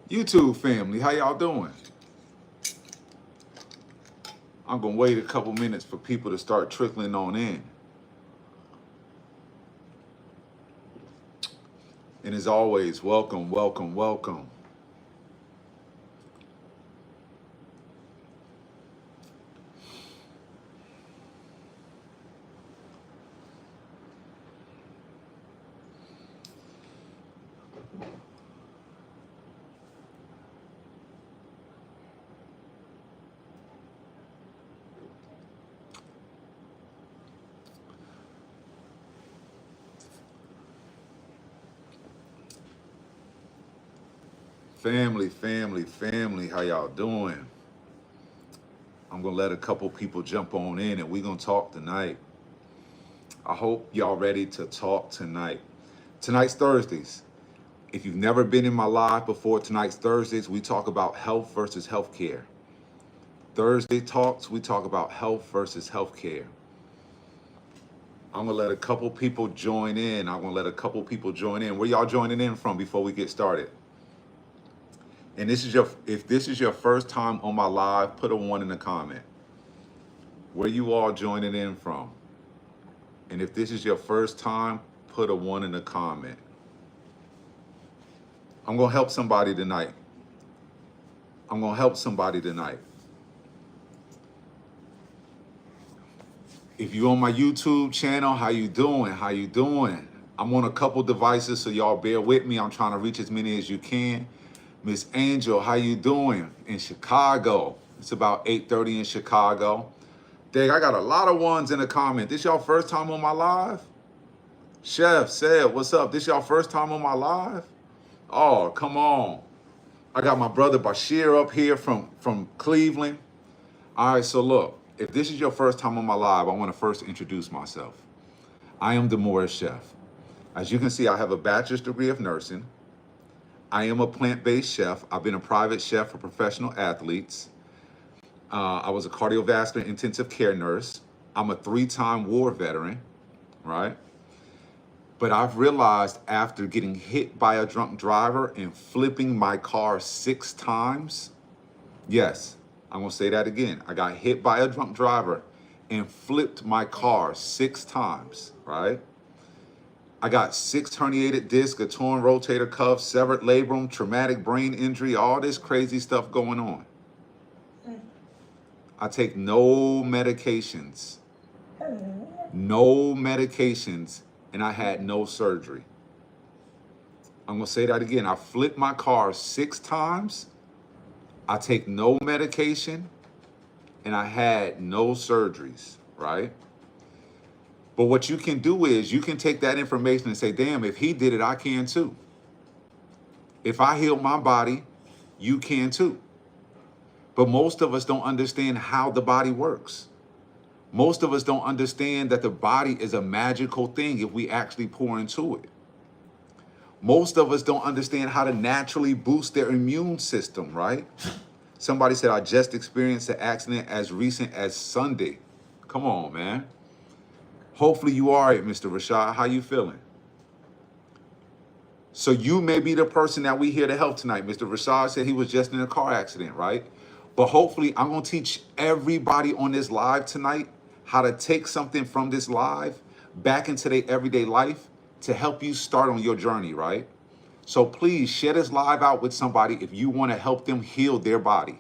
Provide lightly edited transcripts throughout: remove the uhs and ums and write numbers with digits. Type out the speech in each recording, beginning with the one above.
YouTube family, how y'all doing? I'm gonna wait a couple minutes for people to start trickling on in. And as always, welcome, welcome, welcome. Family, family, family, how y'all doing? I'm gonna let a couple people jump on in and we're gonna talk tonight. I hope y'all ready to talk tonight. Tonight's Thursdays. If you've never been in my live before, tonight's Thursdays, we talk about health versus healthcare. Thursday talks, we talk about health versus healthcare. I'm gonna let a couple people join in. Where y'all joining in from before we get started? And if this is your first time on my live, put a 1 in the comment. Where you all joining in from? And if this is your first time, put a 1 in the comment. I'm gonna help somebody tonight. If you on my YouTube channel, how you doing? I'm on a couple devices, so y'all bear with me. I'm trying to reach as many as you can. Miss Angel, how you doing? In Chicago. It's about 8:30 in Chicago. Dang, I got a lot of ones in the comment. This y'all first time on my live? Chef said, what's up? This y'all first time on my live? Oh, come on. I got my brother Bashir up here from Cleveland. All right, so look, if this is your first time on my live, I want to first introduce myself. I am the Moorish chef. As you can see, I have a bachelor's degree of nursing. I am a plant-based chef. I've been a private chef for professional athletes. I was a cardiovascular intensive care nurse. I'm a 3-time war veteran, right? But I've realized after getting hit by a drunk driver and flipping my car 6 times, yes, I'm gonna say that again. I got hit by a drunk driver and flipped my car 6 times, right? I got 6 herniated discs, a torn rotator cuff, severed labrum, traumatic brain injury, all this crazy stuff going on. I take no medications, and I had no surgery. I'm gonna say that again. I flipped my car 6 times. I take no medication, and I had no surgeries, right? But what you can do is you can take that information and say, damn, if he did it, I can too. If I heal my body, you can too. But most of us don't understand how the body works. Most of us don't understand that the body is a magical thing if we actually pour into it. Most of us don't understand how to naturally boost their immune system, right? Somebody said, I just experienced an accident as recent as Sunday. Come on, man. Hopefully you are right, Mr. Rashad. How you feeling? So you may be the person that we here to help tonight. Mr. Rashad said he was just in a car accident, right? But hopefully I'm going to teach everybody on this live tonight how to take something from this live back into their everyday life to help you start on your journey, right? So please share this live out with somebody if you want to help them heal their body.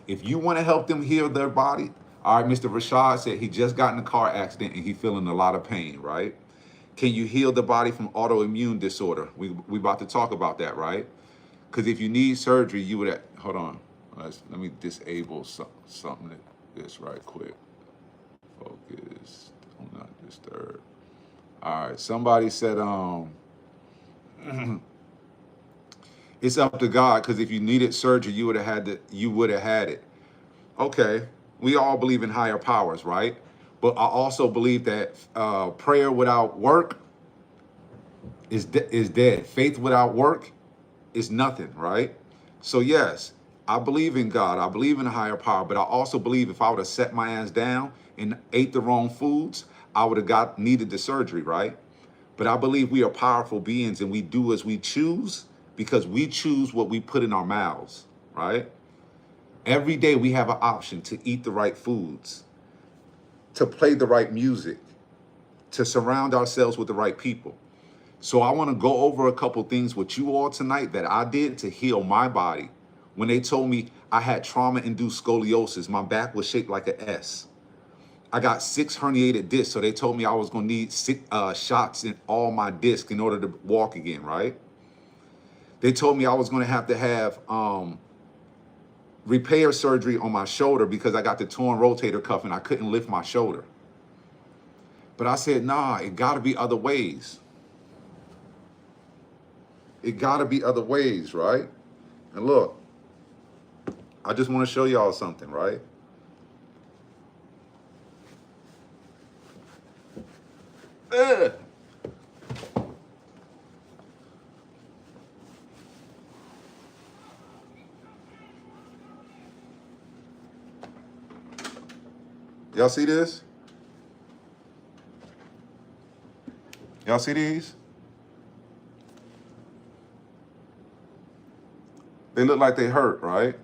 If you want to help them heal their body, all right, Mr. Rashad said he just got in a car accident and he feeling a lot of pain, right? Can you heal the body from autoimmune disorder? We about to talk about that, right? Because if you need surgery, you would, hold on. Let me disable something this right quick. Focus, do not disturb. All right, somebody said, it's up to God, because if you needed surgery, you would have had it. Okay, we all believe in higher powers, right? But I also believe that prayer without work is dead. Faith without work is nothing, right? So yes, I believe in God. I believe in a higher power, but I also believe if I would have set my ass down and ate the wrong foods, I would have needed the surgery, right? But I believe we are powerful beings and we do as we choose, because we choose what we put in our mouths, right? Every day we have an option to eat the right foods, to play the right music, to surround ourselves with the right people. So I want to go over a couple things with you all tonight that I did to heal my body. When they told me I had trauma-induced scoliosis, my back was shaped like an S. I got 6 herniated discs, so they told me I was going to need shots in all my discs in order to walk again, right? They told me I was going to have repair surgery on my shoulder because I got the torn rotator cuff and I couldn't lift my shoulder. But I said, nah, it got to be other ways. It got to be other ways, right? And look, I just want to show y'all something, right? Ugh. Y'all see this? Y'all see these? They look like they hurt, right?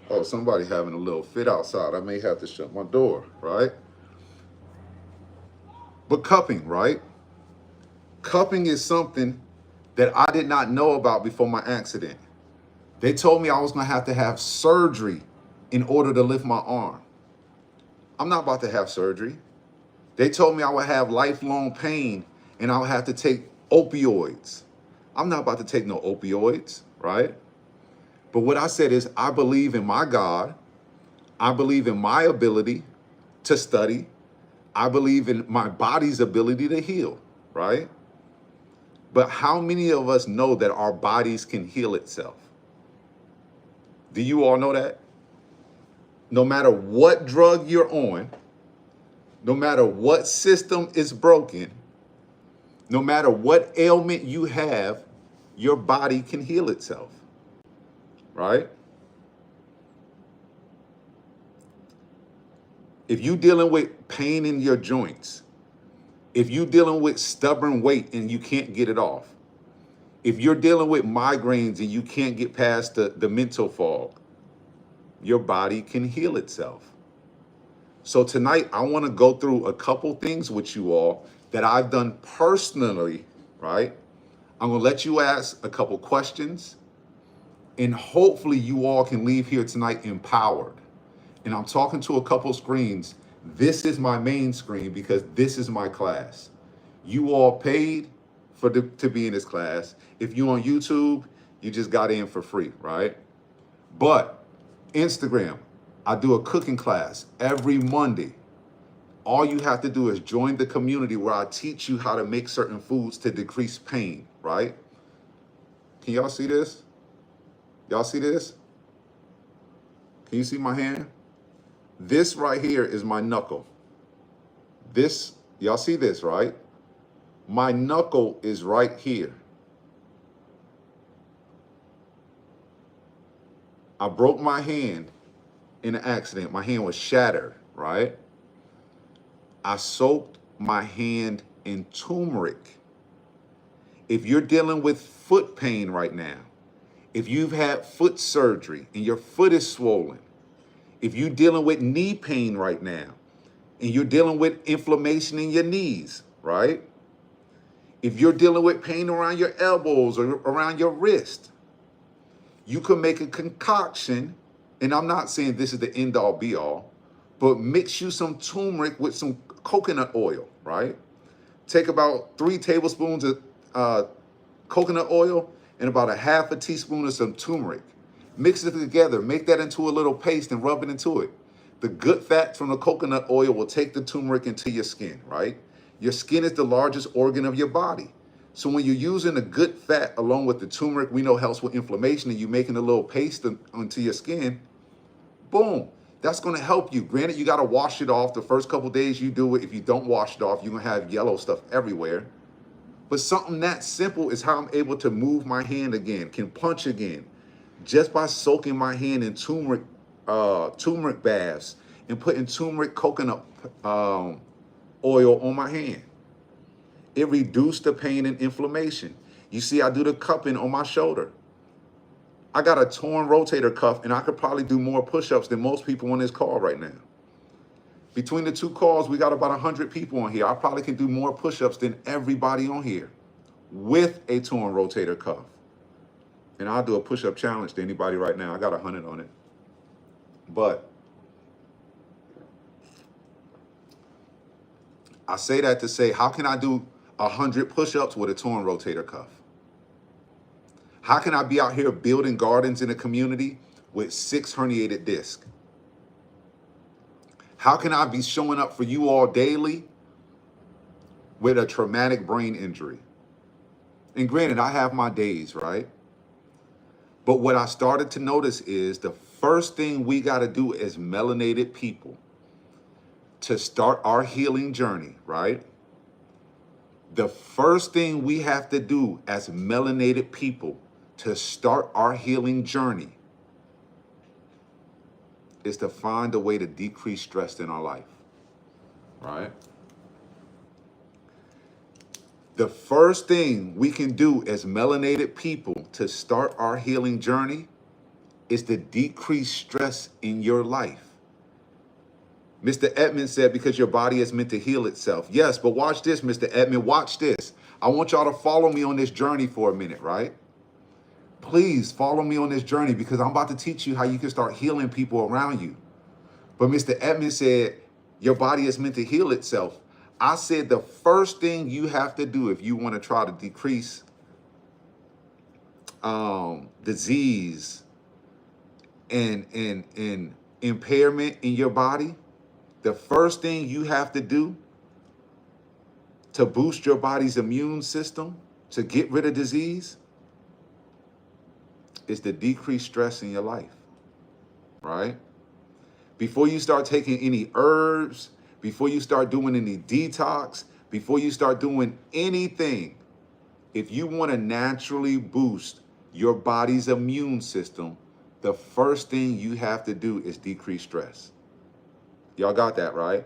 Oh, somebody having a little fit outside. I may have to shut my door, right? But cupping, right? Cupping is something that I did not know about before my accident. They told me I was going to have surgery in order to lift my arm. I'm not about to have surgery. They told me I would have lifelong pain and I would have to take opioids. I'm not about to take no opioids, right? But what I said is I believe in my God. I believe in my ability to study. I believe in my body's ability to heal, right? But how many of us know that our bodies can heal itself? Do you all know that? No matter what drug you're on, no matter what system is broken, no matter what ailment you have, your body can heal itself, right? If you're dealing with pain in your joints, if you're dealing with stubborn weight and you can't get it off, if you're dealing with migraines and you can't get past the mental fog, your body can heal itself. So tonight, I want to go through a couple things with you all that I've done personally, right? I'm going to let you ask a couple questions, and hopefully you all can leave here tonight empowered. And I'm talking to a couple screens. This is my main screen because this is my class. You all paid to be in this class. If you're on YouTube, you just got in for free, right? But Instagram, I do a cooking class every Monday. All you have to do is join the community where I teach you how to make certain foods to decrease pain, right? Can y'all see this? Y'all see this? Can you see my hand? This right here is my knuckle. This, y'all see this, right? My knuckle is right here. I broke my hand in an accident. My hand was shattered, right? I soaked my hand in turmeric. If you're dealing with foot pain right now, if you've had foot surgery and your foot is swollen, if you're dealing with knee pain right now, and you're dealing with inflammation in your knees, right? If you're dealing with pain around your elbows or around your wrist, you can make a concoction, and I'm not saying this is the end all be all, but mix you some turmeric with some coconut oil, right? Take about 3 tablespoons of coconut oil and about a half a teaspoon of some turmeric. Mix it together, make that into a little paste and rub it into it. The good fat from the coconut oil will take the turmeric into your skin, right? Your skin is the largest organ of your body. So when you're using the good fat along with the turmeric, we know helps with inflammation, and you're making a little paste onto your skin, boom, that's gonna help you. Granted, you gotta wash it off. The first couple days you do it. If you don't wash it off, you're gonna have yellow stuff everywhere. But something that simple is how I'm able to move my hand again, can punch again, just by soaking my hand in turmeric baths and putting turmeric coconut oil on my hand. It reduced the pain and inflammation. You see, I do the cupping on my shoulder. I got a torn rotator cuff, and I could probably do more push-ups than most people on this call right now. Between the two calls, we got about 100 people on here. I probably can do more push-ups than everybody on here with a torn rotator cuff. And I'll do a push-up challenge to anybody right now. I got 100 on it. But I say that to say, how can I do 100 push-ups with a torn rotator cuff? How can I be out here building gardens in a community with 6 herniated discs? How can I be showing up for you all daily with a traumatic brain injury? And granted, I have my days, right? But what I started to notice is the first thing we got to do as melanated people to start our healing journey, right? The first thing we have to do as melanated people to start our healing journey is to find a way to decrease stress in our life, right? The first thing we can do as melanated people to start our healing journey is to decrease stress in your life. Mr. Edmond said, because your body is meant to heal itself. Yes, but watch this, Mr. Edmond, watch this. I want y'all to follow me on this journey for a minute, right? Please follow me on this journey because I'm about to teach you how you can start healing people around you. But Mr. Edmond said, your body is meant to heal itself. I said the first thing you have to do if you want to try to decrease disease and impairment in your body, the first thing you have to do to boost your body's immune system, to get rid of disease, is to decrease stress in your life, right? Before you start taking any herbs, before you start doing any detox, before you start doing anything, if you want to naturally boost your body's immune system, the first thing you have to do is decrease stress. Y'all got that, right?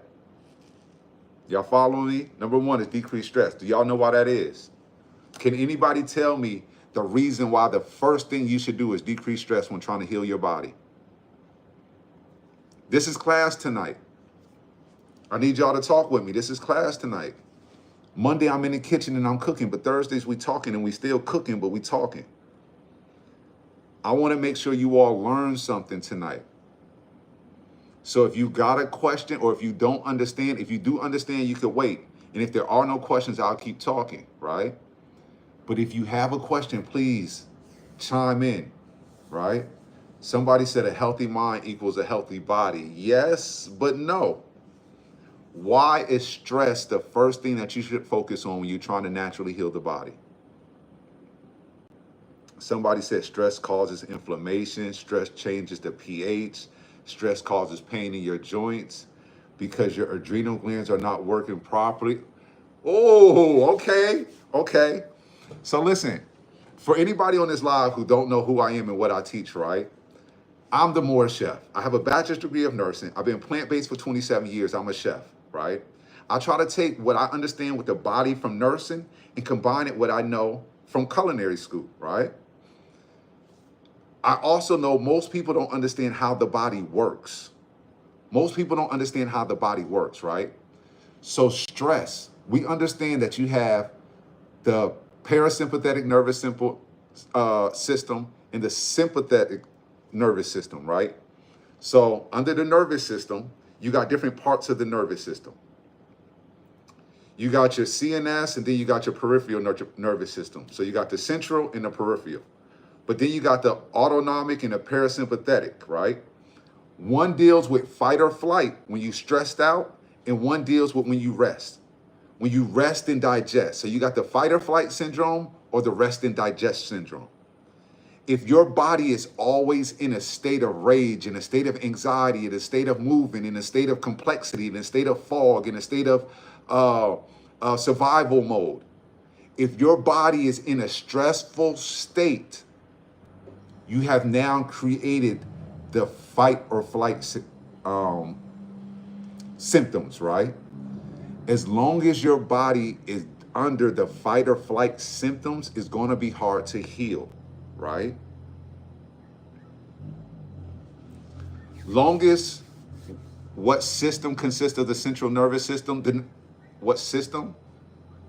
Y'all follow me? Number one is decrease stress. Do y'all know why that is? Can anybody tell me the reason why the first thing you should do is decrease stress when trying to heal your body? This is class tonight. I need y'all to talk with me. This is class tonight. Monday, I'm in the kitchen and I'm cooking, but Thursdays we talking and we still cooking, but we talking. I want to make sure you all learn something tonight. So if you got a question or if you don't understand, if you do understand, you could wait. And if there are no questions, I'll keep talking, right? But if you have a question, please chime in, right? Somebody said a healthy mind equals a healthy body. Yes, but no. Why is stress the first thing that you should focus on when you're trying to naturally heal the body? Somebody said stress causes inflammation, stress changes the pH, stress causes pain in your joints because your adrenal glands are not working properly. Oh, okay. So listen, for anybody on this live who don't know who I am and what I teach, right? I'm the Moorish chef. I have a bachelor's degree of nursing. I've been plant-based for 27 years. I'm a chef, right? I try to take what I understand with the body from nursing and combine it with what I know from culinary school, right? I also know most people don't understand how the body works. Most people don't understand how the body works, right? So stress, we understand that you have the parasympathetic nervous system and the sympathetic nervous system, right? So under the nervous system, you got different parts of the nervous system. You got your CNS and then you got your peripheral nervous system. So you got the central and the peripheral. But then you got the autonomic and the parasympathetic, right? One deals with fight or flight when you stressed out, and one deals with when you rest. When you rest and digest. So you got the fight or flight syndrome or the rest and digest syndrome. If your body is always in a state of rage, in a state of anxiety, in a state of movement, in a state of complexity, in a state of fog, in a state of survival mode, if your body is in a stressful state, You have now created the fight or flight symptoms, right? As long as your body is under the fight or flight symptoms, it's going to be hard to heal, right? Longest, what system consists of the central nervous system? What system?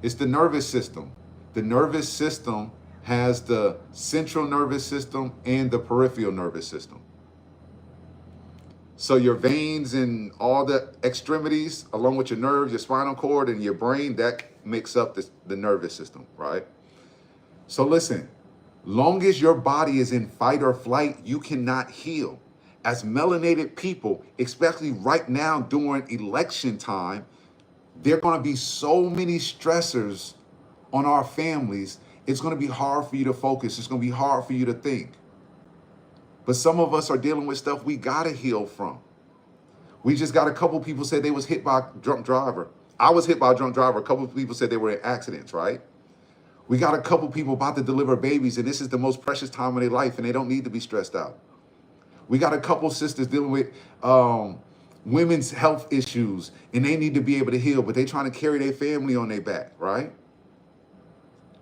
It's the nervous system. The nervous system has the central nervous system and the peripheral nervous system. So your veins and all the extremities, along with your nerves, your spinal cord, and your brain, that makes up the nervous system, right? So listen, long as your body is in fight or flight, you cannot heal. As melanated people, especially right now during election time, there are going to be so many stressors on our families. It's going to be hard for you to focus. It's going to be hard for you to think. But some of us are dealing with stuff we got to heal from. We just got a couple people said they was hit by a drunk driver. I was hit by a drunk driver. A couple of people said they were in accidents, right? We got a couple people about to deliver babies, and this is the most precious time of their life, and they don't need to be stressed out. We got a couple sisters dealing with women's health issues, and they need to be able to heal, but they trying to carry their family on their back, right?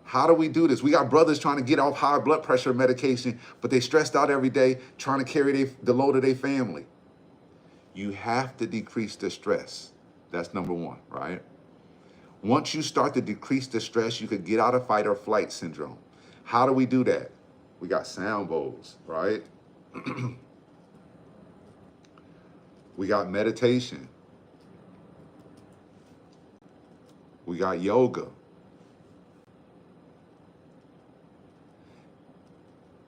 How do we do this? We got brothers trying to get off high blood pressure medication, but they stressed out every day trying to carry the load of their family. You have to decrease the stress. That's number one, right? Once you start to decrease the stress, you could get out of fight or flight syndrome. How do we do that? We got sound bowls, right? We got meditation. We got yoga.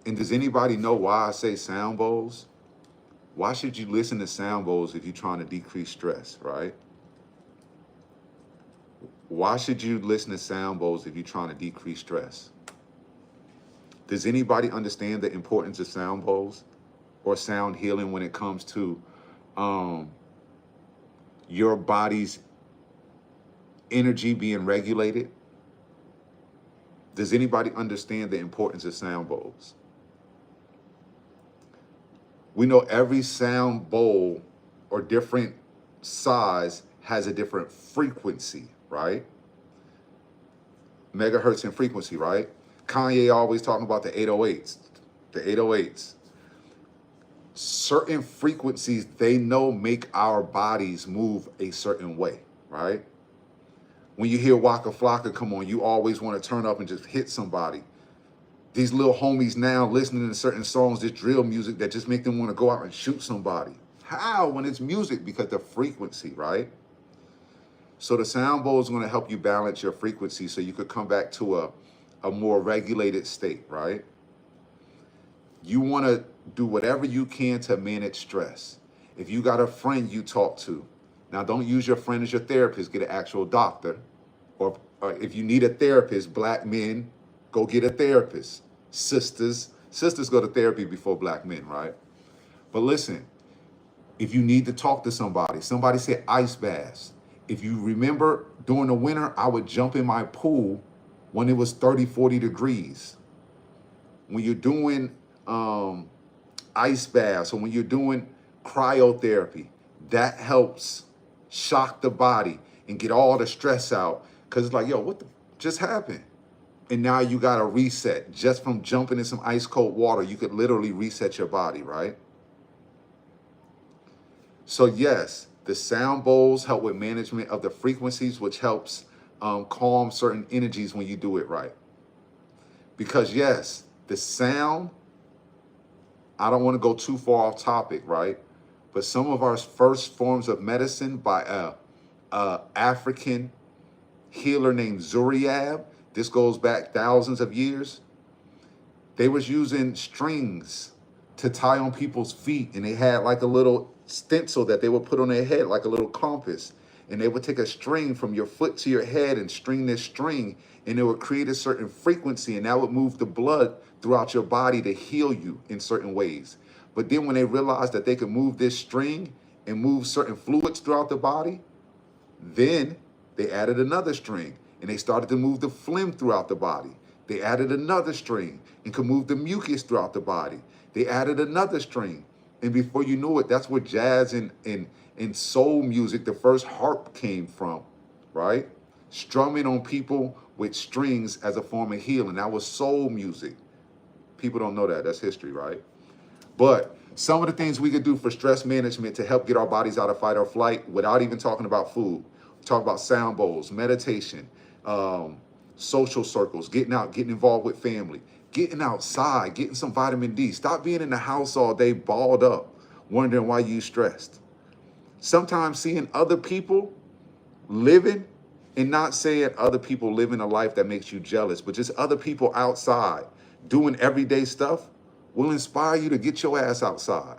And does anybody know why I say sound bowls? Why should you listen to sound bowls if you're trying to decrease stress, right? Why should you listen to sound bowls if you're trying to decrease stress? Does anybody understand the importance of sound bowls or sound healing when it comes to your body's energy being regulated? Does anybody understand the importance of sound bowls? We know every sound bowl or different size has a different frequency, right? Megahertz in frequency, right? Kanye always talking about the 808s, the 808s. Certain frequencies they know make our bodies move a certain way, right? When you hear Waka Flocka come on, you always want to turn up and just hit somebody. These little homies now listening to certain songs, this drill music that just make them want to go out and shoot somebody. How? When it's music, because the frequency, right? So the sound bowl is going to help you balance your frequency so you could come back to a more regulated state, right? You want to do whatever you can to manage stress. If you got a friend you talk to, now don't use your friend as your therapist, get an actual doctor. Or if you need a therapist, black men, go get a therapist. Sisters go to therapy before black men, right? But listen, if you need to talk to somebody said ice baths. If you remember during the winter, I would jump in my pool when it was 30, 40 degrees. When you're doing ice baths or when you're doing cryotherapy, that helps shock the body and get all the stress out. Because it's like, yo, what the just happened? And now you got to reset. Just from jumping in some ice cold water, you could literally reset your body, right? So yes, the sound bowls help with management of the frequencies, which helps calm certain energies when you do it right. Because yes, the sound, I don't want to go too far off topic, right? But some of our first forms of medicine by a African healer named Zuriab, this goes back thousands of years. They was using strings to tie on people's feet, and they had like a little stencil that they would put on their head, like a little compass. And they would take a string from your foot to your head and string this string, and it would create a certain frequency, and that would move the blood throughout your body to heal you in certain ways. But then when they realized that they could move this string and move certain fluids throughout the body, then they added another string and they started to move the phlegm throughout the body. They added another string and could move the mucus throughout the body. They added another string. And before you knew it, that's where jazz and soul music, the first harp came from, right? Strumming on people with strings as a form of healing. That was soul music. People don't know that. That's history, right? But some of the things we could do for stress management to help get our bodies out of fight or flight without even talking about food. Talk about sound bowls, meditation, social circles, getting out, getting involved with family, getting outside, getting some vitamin D. Stop being in the house all day balled up, wondering why you stressed. Sometimes seeing other people living, and not saying other people living a life that makes you jealous, but just other people outside doing everyday stuff will inspire you to get your ass outside.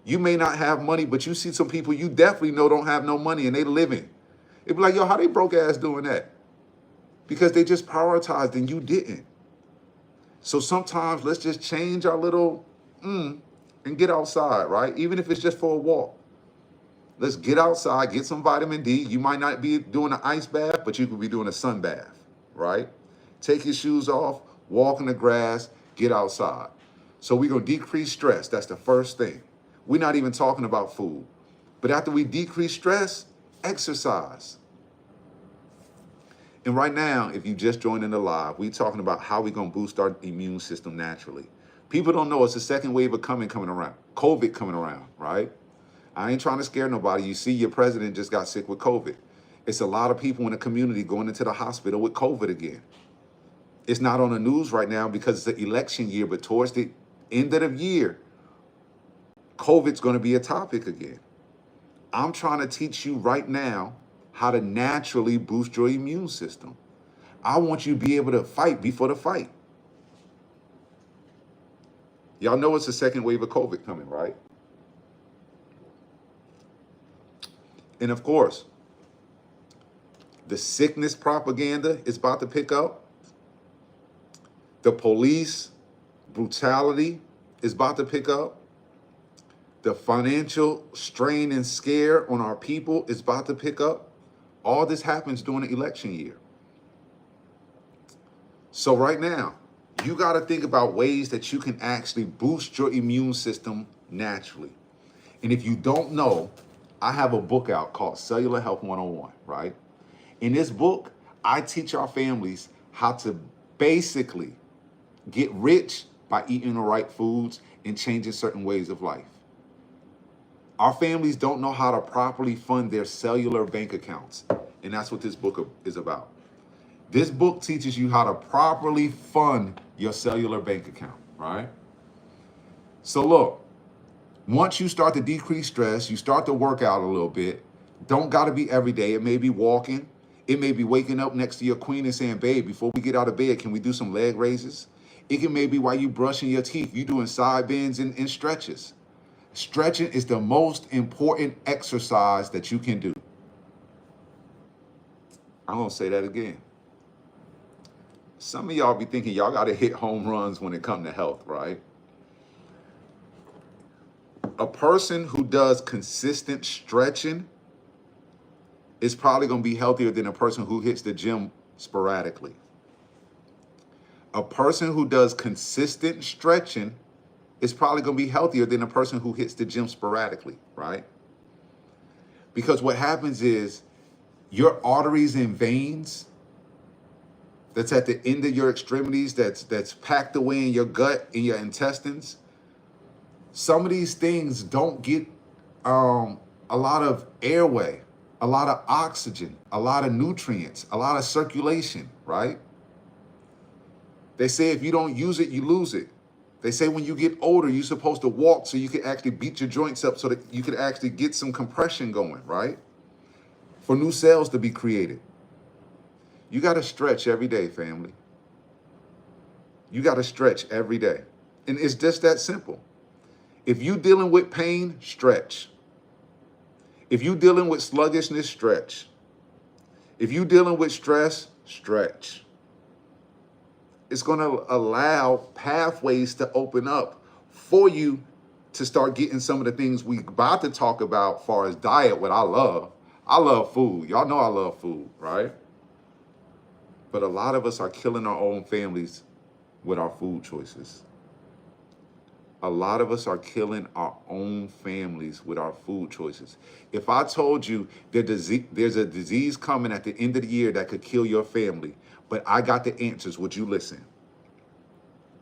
You may not have money, but you see some people you definitely know don't have no money and they living. It'd be like, yo, how they broke ass doing that? Because they just prioritized and you didn't. So sometimes let's just change our little and get outside, right? Even if it's just for a walk. Let's get outside, get some vitamin D. You might not be doing an ice bath, but you could be doing a sun bath, right? Take your shoes off, walk in the grass, get outside. So we're going to decrease stress. That's the first thing. We're not even talking about food. But after we decrease stress, exercise. And right now, if you just joined in the live, we're talking about how we're going to boost our immune system naturally. People don't know it's the second wave of coming around. COVID coming around, right? I ain't trying to scare nobody. You see, your president just got sick with COVID. It's a lot of people in the community going into the hospital with COVID again. It's not on the news right now because it's the election year, but towards the end of the year, COVID's going to be a topic again. I'm trying to teach you right now how to naturally boost your immune system. I want you to be able to fight before the fight. Y'all know it's the second wave of COVID coming, right? And of course, the sickness propaganda is about to pick up. The police brutality is about to pick up. The financial strain and scare on our people is about to pick up. All this happens during the election year. So right now, you got to think about ways that you can actually boost your immune system naturally. And if you don't know, I have a book out called Cellular Health 101, right? In this book, I teach our families how to basically get rich by eating the right foods and changing certain ways of life. Our families don't know how to properly fund their cellular bank accounts, and that's what this book is about. This book teaches you how to properly fund your cellular bank account, right? So look, once you start to decrease stress, you start to work out a little bit. Don't got to be every day. It may be walking. It may be waking up next to your queen and saying, babe, before we get out of bed, can we do some leg raises? It can maybe while you brushing your teeth, you doing side bends and stretches. Stretching is the most important exercise that you can do. I'm going to say that again. Some of y'all be thinking y'all got to hit home runs when it comes to health, right? A person who does consistent stretching is probably going to be healthier than a person who hits the gym sporadically. A person who does consistent stretching is probably going to be healthier than a person who hits the gym sporadically, right? Because what happens is your arteries and veins that's at the end of your extremities, that's packed away in your gut, in your intestines, some of these things don't get a lot of airway, a lot of oxygen, a lot of nutrients, a lot of circulation, right? They say if you don't use it, you lose it. They say when you get older, you're supposed to walk so you can actually beat your joints up so that you can actually get some compression going, right? For new cells to be created. You got to stretch every day, family. You got to stretch every day. And it's just that simple. If you're dealing with pain, stretch. If you're dealing with sluggishness, stretch. If you're dealing with stress, stretch. It's going to allow pathways to open up for you to start getting some of the things we about to talk about as far as diet, what I love. I love food. Y'all know I love food, right? But a lot of us are killing our own families with our food choices. A lot of us are killing our own families with our food choices. If I told you there's a disease coming at the end of the year that could kill your family, but I got the answers, would you listen?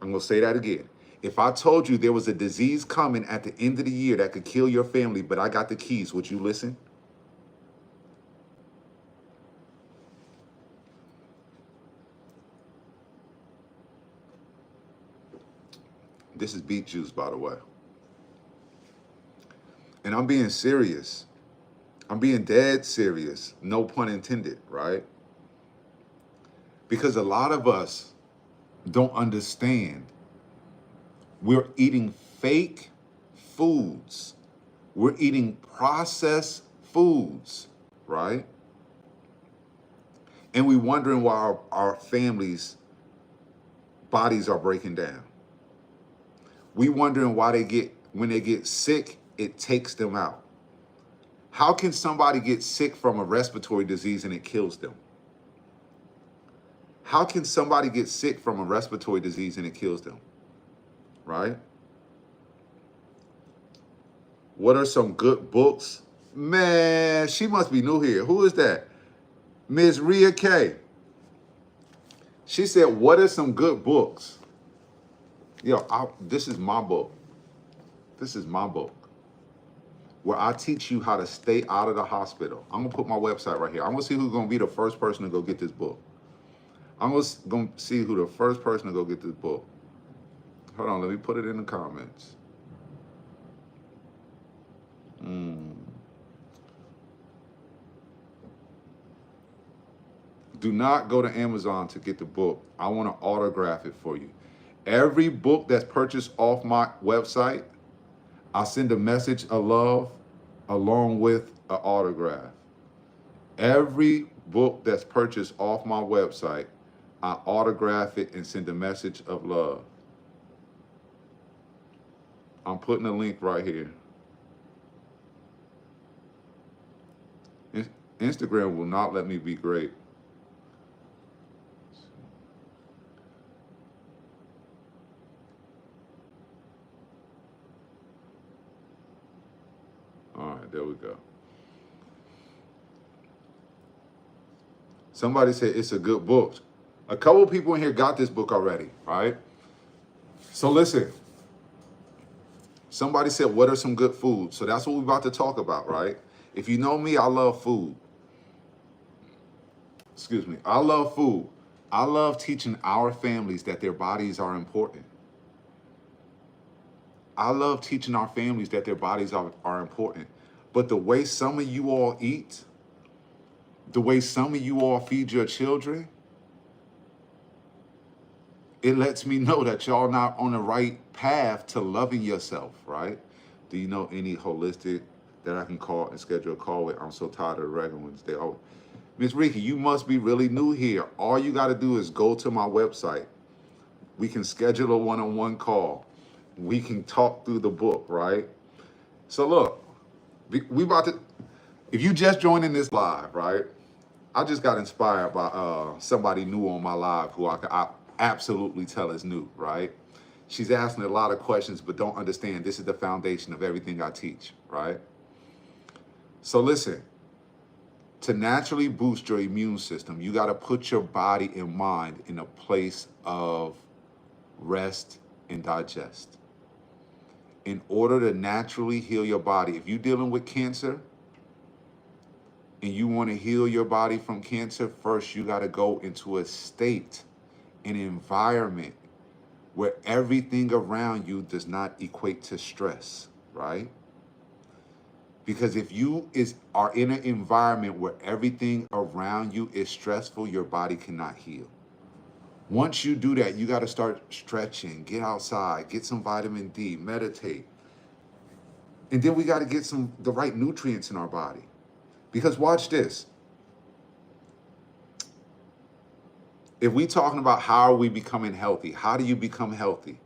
I'm going to say that again. If I told you there was a disease coming at the end of the year that could kill your family, but I got the keys, would you listen? This is beet juice, by the way. And I'm being serious. I'm being dead serious. No pun intended, right? Because a lot of us don't understand. We're eating fake foods. We're eating processed foods, right? And we're wondering why our families' bodies are breaking down. We wondering why when they get sick, it takes them out. How can somebody get sick from a respiratory disease and it kills them? How can somebody get sick from a respiratory disease and it kills them? Right? What are some good books? Man, she must be new here. Who is that? Ms. Rhea K. She said, what are some good books? Yo, this is my book. This is my book, where I teach you how to stay out of the hospital. I'm gonna put my website right here. I'm gonna see who's gonna be the first person to go get this book. I'm gonna see who the first person to go get this book. Hold on, let me put it in the comments. Do not go to Amazon to get the book. I want to autograph it for you. Every book that's purchased off my website, I send a message of love along with an autograph. Every book that's purchased off my website, I autograph it and send a message of love. I'm putting a link right here. Instagram will not let me be great. All right, there we go. Somebody said it's a good book. A couple people in here got this book already, right? So listen. Somebody said, what are some good foods? So that's what we're about to talk about, right? If you know me, I love food. Excuse me. I love food. I love teaching our families that their bodies are important. I love teaching our families that their bodies are important. But the way some of you all eat, the way some of you all feed your children, it lets me know that y'all not on the right path to loving yourself, right? Do you know any holistic that I can call and schedule a call with? I'm so tired of the regular ones. Miss Ricky, you must be really new here. All you got to do is go to my website. We can schedule a one-on-one call. We can talk through the book, right? So look, we about to, if you just joined in this live, right? I just got inspired by somebody new on my live who I absolutely tell is new, right? She's asking a lot of questions, but don't understand this is the foundation of everything I teach, right? So listen, to naturally boost your immune system, you got to put your body and mind in a place of rest and digest. In order to naturally heal your body, if you're dealing with cancer and you want to heal your body from cancer, first you got to go into a state, an environment where everything around you does not equate to stress, right? Because if you are in an environment where everything around you is stressful, your body cannot heal. Once you do that, you got to start stretching, get outside, get some vitamin D, meditate. And then we got to get the right nutrients in our body. Because watch this. If we talking about how are we becoming healthy, how do you become healthy?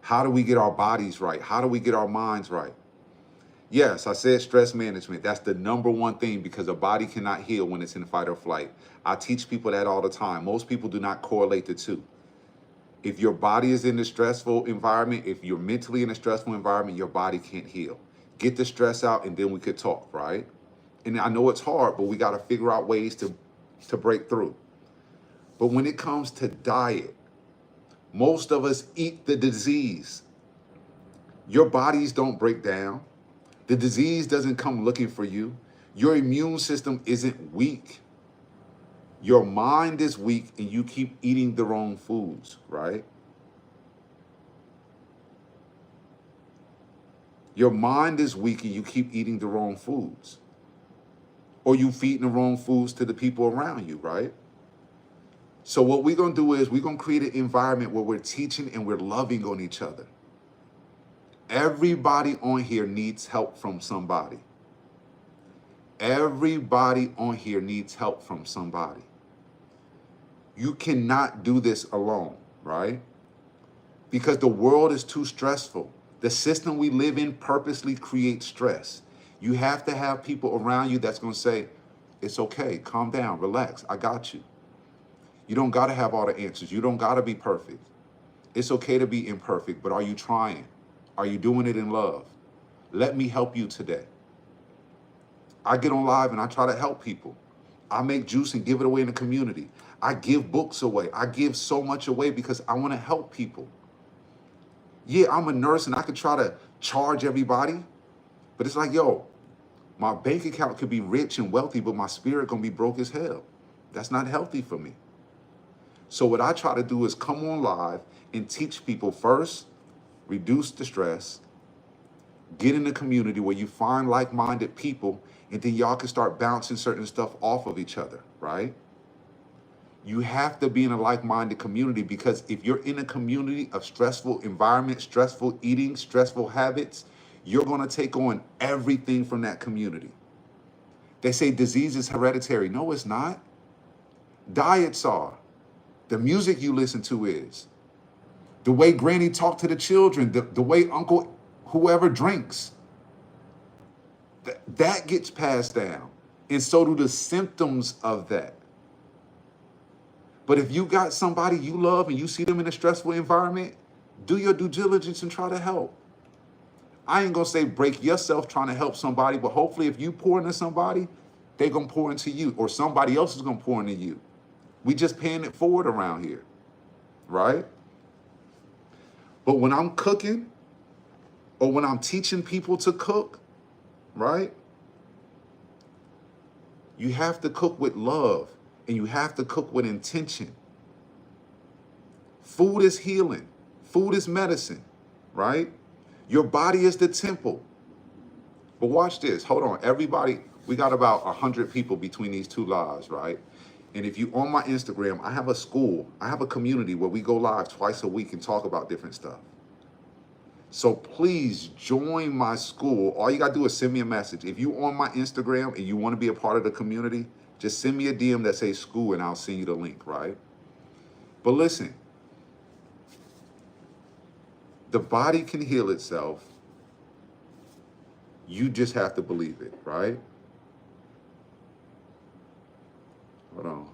How do we get our bodies right? How do we get our minds right? Yes, I said stress management. That's the number one thing because the body cannot heal when it's in fight or flight. I teach people that all the time. Most people do not correlate the two. If your body is in a stressful environment, if you're mentally in a stressful environment, your body can't heal. Get the stress out and then we could talk, right? And I know it's hard, but we got to figure out ways to break through. But when it comes to diet, most of us eat the disease. Your bodies don't break down. The disease doesn't come looking for you. Your immune system isn't weak. Your mind is weak and you keep eating the wrong foods, right? Your mind is weak and you keep eating the wrong foods. Or you feeding the wrong foods to the people around you, right? So what we're going to do is we're going to create an environment where we're teaching and we're loving on each other. Everybody on here needs help from somebody. Everybody on here needs help from somebody. You cannot do this alone, right? Because the world is too stressful. The system we live in purposely creates stress. You have to have people around you that's going to say, it's okay, calm down, relax, I got you. You don't got to have all the answers. You don't got to be perfect. It's okay to be imperfect, but are you trying? Are you doing it in love? Let me help you today. I get on live and I try to help people. I make juice and give it away in the community. I give books away. I give so much away because I want to help people. Yeah, I'm a nurse and I could try to charge everybody, but it's like, yo, my bank account could be rich and wealthy, but my spirit gonna be broke as hell. That's not healthy for me. So what I try to do is come on live and teach people first, reduce the stress, get in a community where you find like-minded people, and then y'all can start bouncing certain stuff off of each other, right? You have to be in a like-minded community because if you're in a community of stressful environment, stressful eating, stressful habits, you're going to take on everything from that community. They say disease is hereditary. No, it's not. Diets are. The music you listen to is. The way granny talked to the children, the way uncle whoever drinks. That gets passed down. And so do the symptoms of that. But if you got somebody you love and you see them in a stressful environment, do your due diligence and try to help. I ain't gonna say break yourself trying to help somebody, but hopefully if you pour into somebody, they're gonna pour into you or somebody else is gonna pour into you. We just paying it forward around here, right? But when I'm cooking or when I'm teaching people to cook, right? You have to cook with love. And you have to cook with intention. Food is healing. Food is medicine, right? Your body is the temple. But watch this. Hold on. Everybody, we got about 100 people between these two lives, right? And if you on my Instagram, I have a school. I have a community where we go live twice a week and talk about different stuff. So please join my school. All you got to do is send me a message. If you on my Instagram and you want to be a part of the community, just send me a DM that says school and I'll send you the link, right? But listen, the body can heal itself. You just have to believe it, right? Hold on.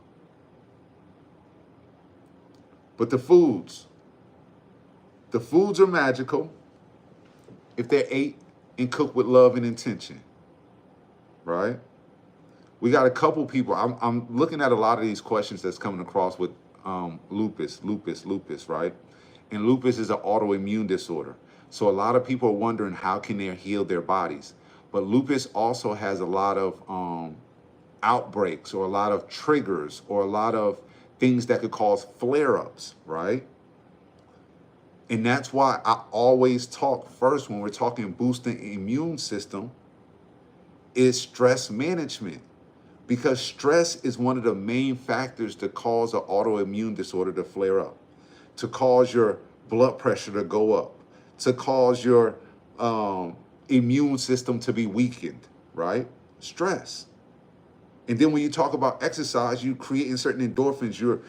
But the foods are magical if they're ate and cooked with love and intention, right? We got a couple people. I'm looking at a lot of these questions that's coming across with lupus, right? And lupus is an autoimmune disorder. So a lot of people are wondering how can they heal their bodies. But lupus also has a lot of outbreaks or a lot of triggers or a lot of things that could cause flare-ups, right? And that's why I always talk first when we're talking boosting the immune system is stress management. Because stress is one of the main factors to cause an autoimmune disorder to flare up, to cause your blood pressure to go up, to cause your immune system to be weakened, right? Stress. And then when you talk about exercise, you're creating certain endorphins, you're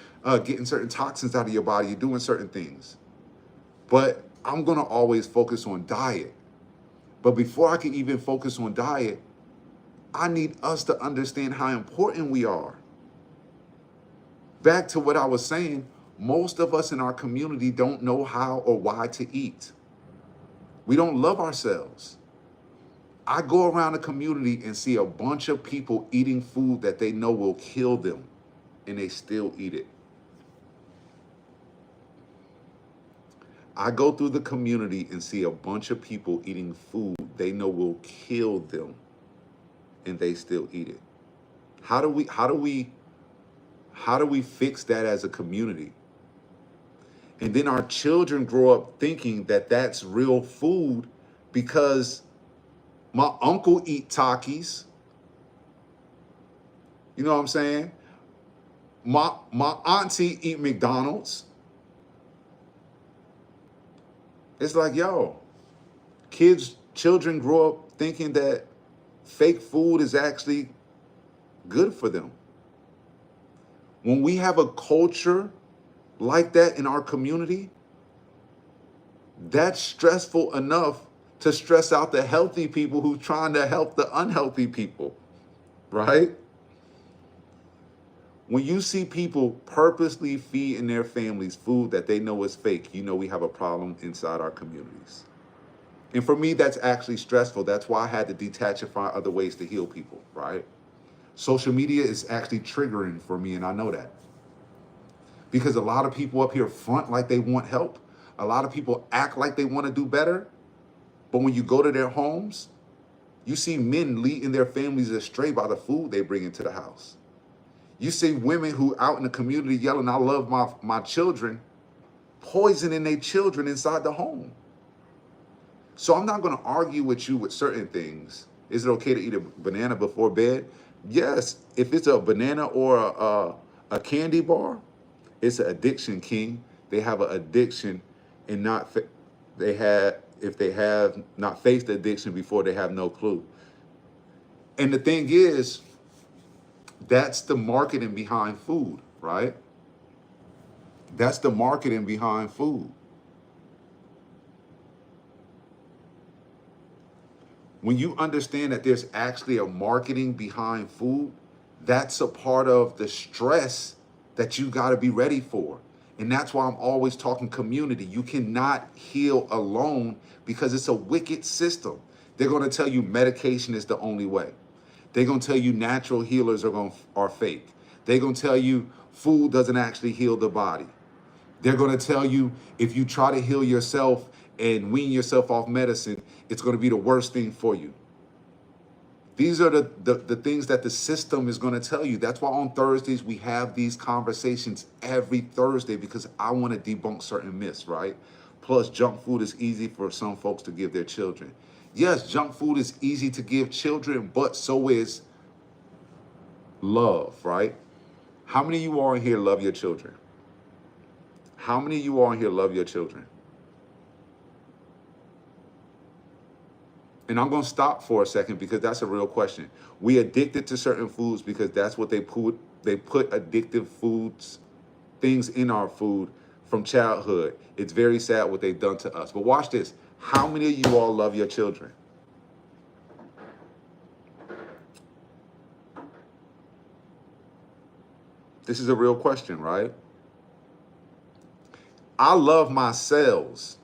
getting certain toxins out of your body, you're doing certain things. But I'm gonna always focus on diet. But before I can even focus on diet, I need us to understand how important we are. Back to what I was saying, most of us in our community don't know how or why to eat. We don't love ourselves. I go around the community and see a bunch of people eating food that they know will kill them, and they still eat it. I go through the community and see a bunch of people eating food they know will kill them, and they still eat it. How do we fix that as a community? And then our children grow up thinking that that's real food because my uncle eat Takis. You know what I'm saying? My auntie eat McDonald's. It's like, yo, children grow up thinking that fake food is actually good for them. When we have a culture like that in our community, that's stressful enough to stress out the healthy people who trying to help the unhealthy people, right? When you see people purposely feeding their families food that they know is fake, you know we have a problem inside our communities. And for me, that's actually stressful. That's why I had to detach and find other ways to heal people, right? Social media is actually triggering for me, and I know that. Because a lot of people up here front like they want help. A lot of people act like they want to do better. But when you go to their homes, you see men leading their families astray by the food they bring into the house. You see women who out in the community yelling, I love my children, poisoning their children inside the home. So I'm not going to argue with you with certain things. Is it okay to eat a banana before bed? Yes, if it's a banana or a candy bar, it's an addiction, King. They have an addiction and if they have not faced the addiction before, they have no clue. And the thing is, that's the marketing behind food, right? That's the marketing behind food. When you understand that there's actually a marketing behind food, that's a part of the stress that you got to be ready for. And that's why I'm always talking community. You cannot heal alone because it's a wicked system. They're going to tell you medication is the only way. They're going to tell you natural healers are fake. They're going to tell you food doesn't actually heal the body. They're going to tell you if you try to heal yourself and wean yourself off medicine, it's going to be the worst thing for you. These are the things that the system is going to tell you. That's why on Thursdays we have these conversations every Thursday, because I want to debunk certain myths, right? Plus, junk food is easy for some folks to give their children. Yes, junk food is easy to give children, but so is love, right? How many of you all in here love your children? How many of you all in here love your children? And I'm going to stop for a second because that's a real question. We addicted to certain foods because that's what they put addictive things in our food from childhood. It's very sad what they've done to us. But watch this. How many of you all love your children? This is a real question, right? I love my cells.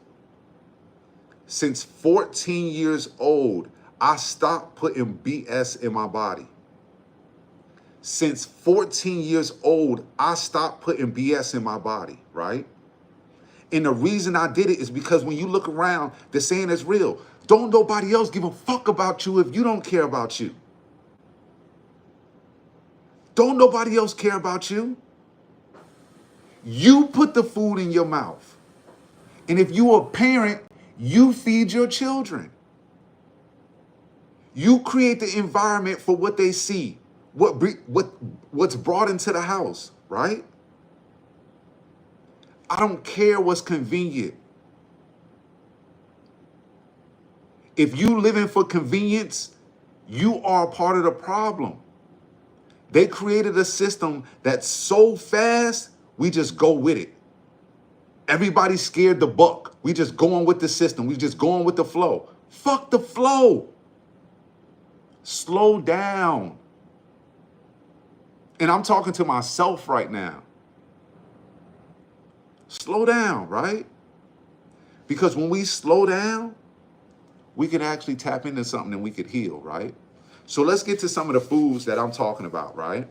Since 14 years old, I stopped putting BS in my body. Since 14 years old, I stopped putting BS in my body, right? And the reason I did it is because when you look around, the saying is real. Don't nobody else give a fuck about you if you don't care about you. Don't nobody else care about you. You put the food in your mouth. And if you're a parent, you feed your children. You create the environment for what they see, what's brought into the house, right? I don't care what's convenient. If you living for convenience, you are a part of the problem. They created a system that's so fast, we just go with it. Everybody's scared the buck. We just going with the system. We just going with the flow. Fuck the flow. Slow down. And I'm talking to myself right now. Slow down, right? Because when we slow down, we can actually tap into something and we could heal, right? So let's get to some of the foods that I'm talking about, right?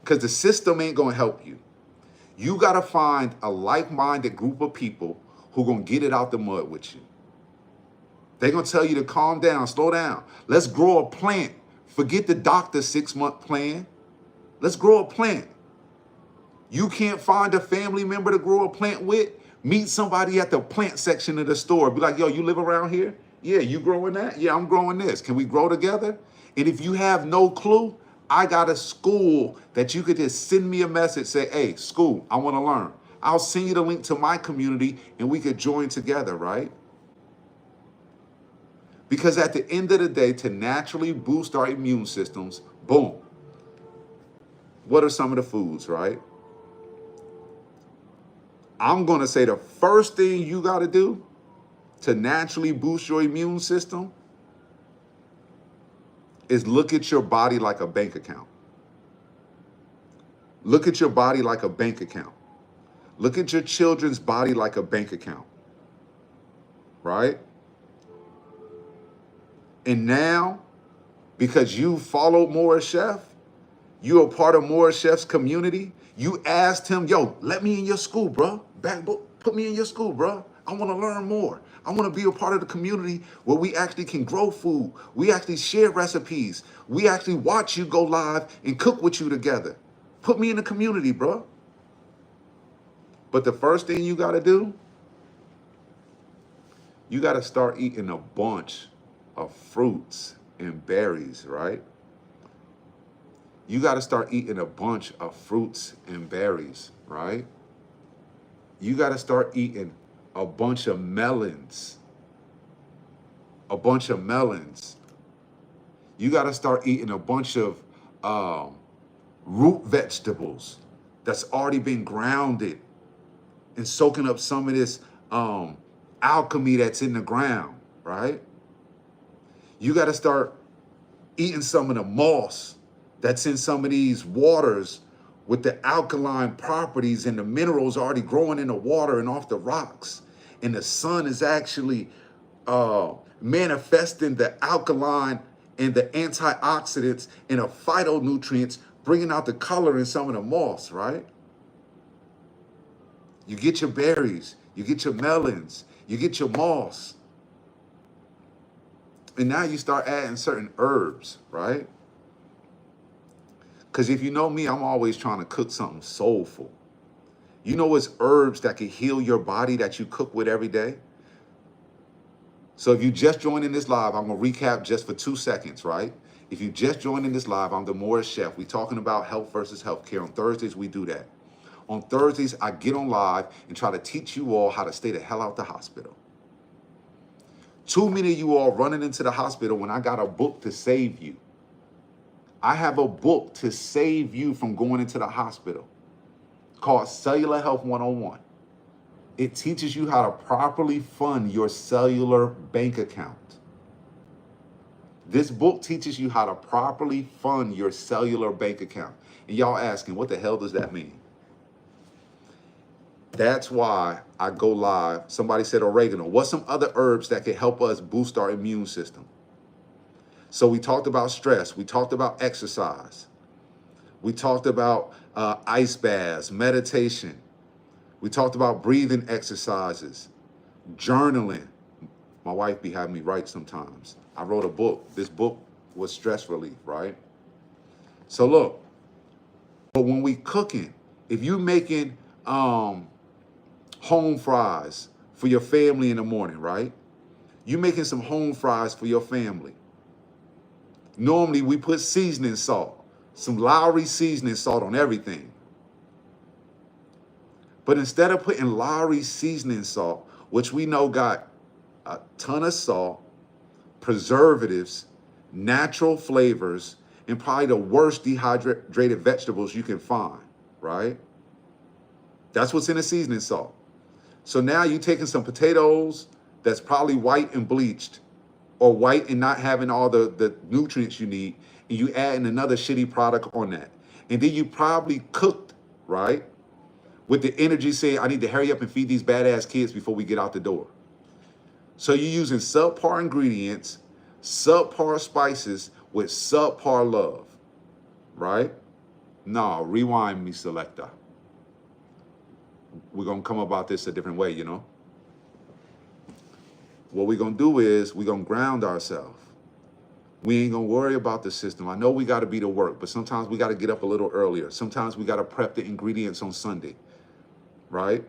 Because the system ain't going to help you. You got to find a like-minded group of people who going to get it out the mud with you. They're going to tell you to calm down, slow down. Let's grow a plant. Forget the doctor's 6-month plan. Let's grow a plant. You can't find a family member to grow a plant with? Meet somebody at the plant section of the store. Be like, yo, you live around here? Yeah, you growing that? Yeah, I'm growing this. Can we grow together? And if you have no clue, I got a school that you could just send me a message, say, hey, school, I want to learn. I'll send you the link to my community and we could join together, right? Because at the end of the day, to naturally boost our immune systems, boom. What are some of the foods, right? I'm going to say the first thing you got to do to naturally boost your immune system is look at your body like a bank account. Look at your body like a bank account. Look at your children's body like a bank account, right? And now, because you followed Moorish Chef, you're a part of Moorish Chef's community, you asked him, yo, let me in your school, bro. Put me in your school, bro. I want to learn more. I want to be a part of the community where we actually can grow food. We actually share recipes. We actually watch you go live and cook with you together. Put me in the community, bro. But the first thing you got to do, you got to start eating a bunch of fruits and berries, right? You got to start eating a bunch of fruits and berries, right? You got to start eating a bunch of melons. A bunch of melons. You got to start eating a bunch of root vegetables that's already been grounded and soaking up some of this alchemy that's in the ground, right? You got to start eating some of the moss that's in some of these waters with the alkaline properties and the minerals already growing in the water and off the rocks. And the sun is actually manifesting the alkaline and the antioxidants and the phytonutrients, bringing out the color in some of the moss, right? You get your berries, you get your melons, you get your moss. And now you start adding certain herbs, right? Because if you know me, I'm always trying to cook something soulful. You know it's herbs that can heal your body that you cook with every day? So if you just joined in this live, I'm going to recap just for 2 seconds, right? If you just joined in this live, I'm the Moorish Chef. We're talking about health versus healthcare. On Thursdays, we do that. On Thursdays, I get on live and try to teach you all how to stay the hell out the hospital. Too many of you all running into the hospital when I got a book to save you. I have a book to save you from going into the hospital called Cellular Health 101. It teaches you how to properly fund your cellular bank account. This book teaches you how to properly fund your cellular bank account. And y'all asking, what the hell does that mean? That's why I go live. Somebody said oregano. What's some other herbs that can help us boost our immune system? So we talked about stress. We talked about exercise. We talked about ice baths, meditation. We talked about breathing exercises, journaling. My wife be having me write sometimes. I wrote a book. This book was stress relief, right? So look, but when we cooking, if you making home fries for your family in the morning, right? You making some home fries for your family. Normally we put seasoning salt, some Lowry seasoning salt on everything. But instead of putting Lowry seasoning salt, which we know got a ton of salt, preservatives, natural flavors, and probably the worst dehydrated vegetables you can find, right? That's what's in the seasoning salt. So now you're taking some potatoes that's probably white and bleached, or white and not having all the nutrients you need, and you adding another shitty product on that. And then you probably cooked, right? With the energy saying, I need to hurry up and feed these badass kids before we get out the door. So you're using subpar ingredients, subpar spices with subpar love, right? No, rewind me, selector. We're going to come about this a different way, you know? What we're going to do is we're going to ground ourselves. We ain't going to worry about the system. I know we got to be to work, but sometimes we got to get up a little earlier. Sometimes we got to prep the ingredients on Sunday, right?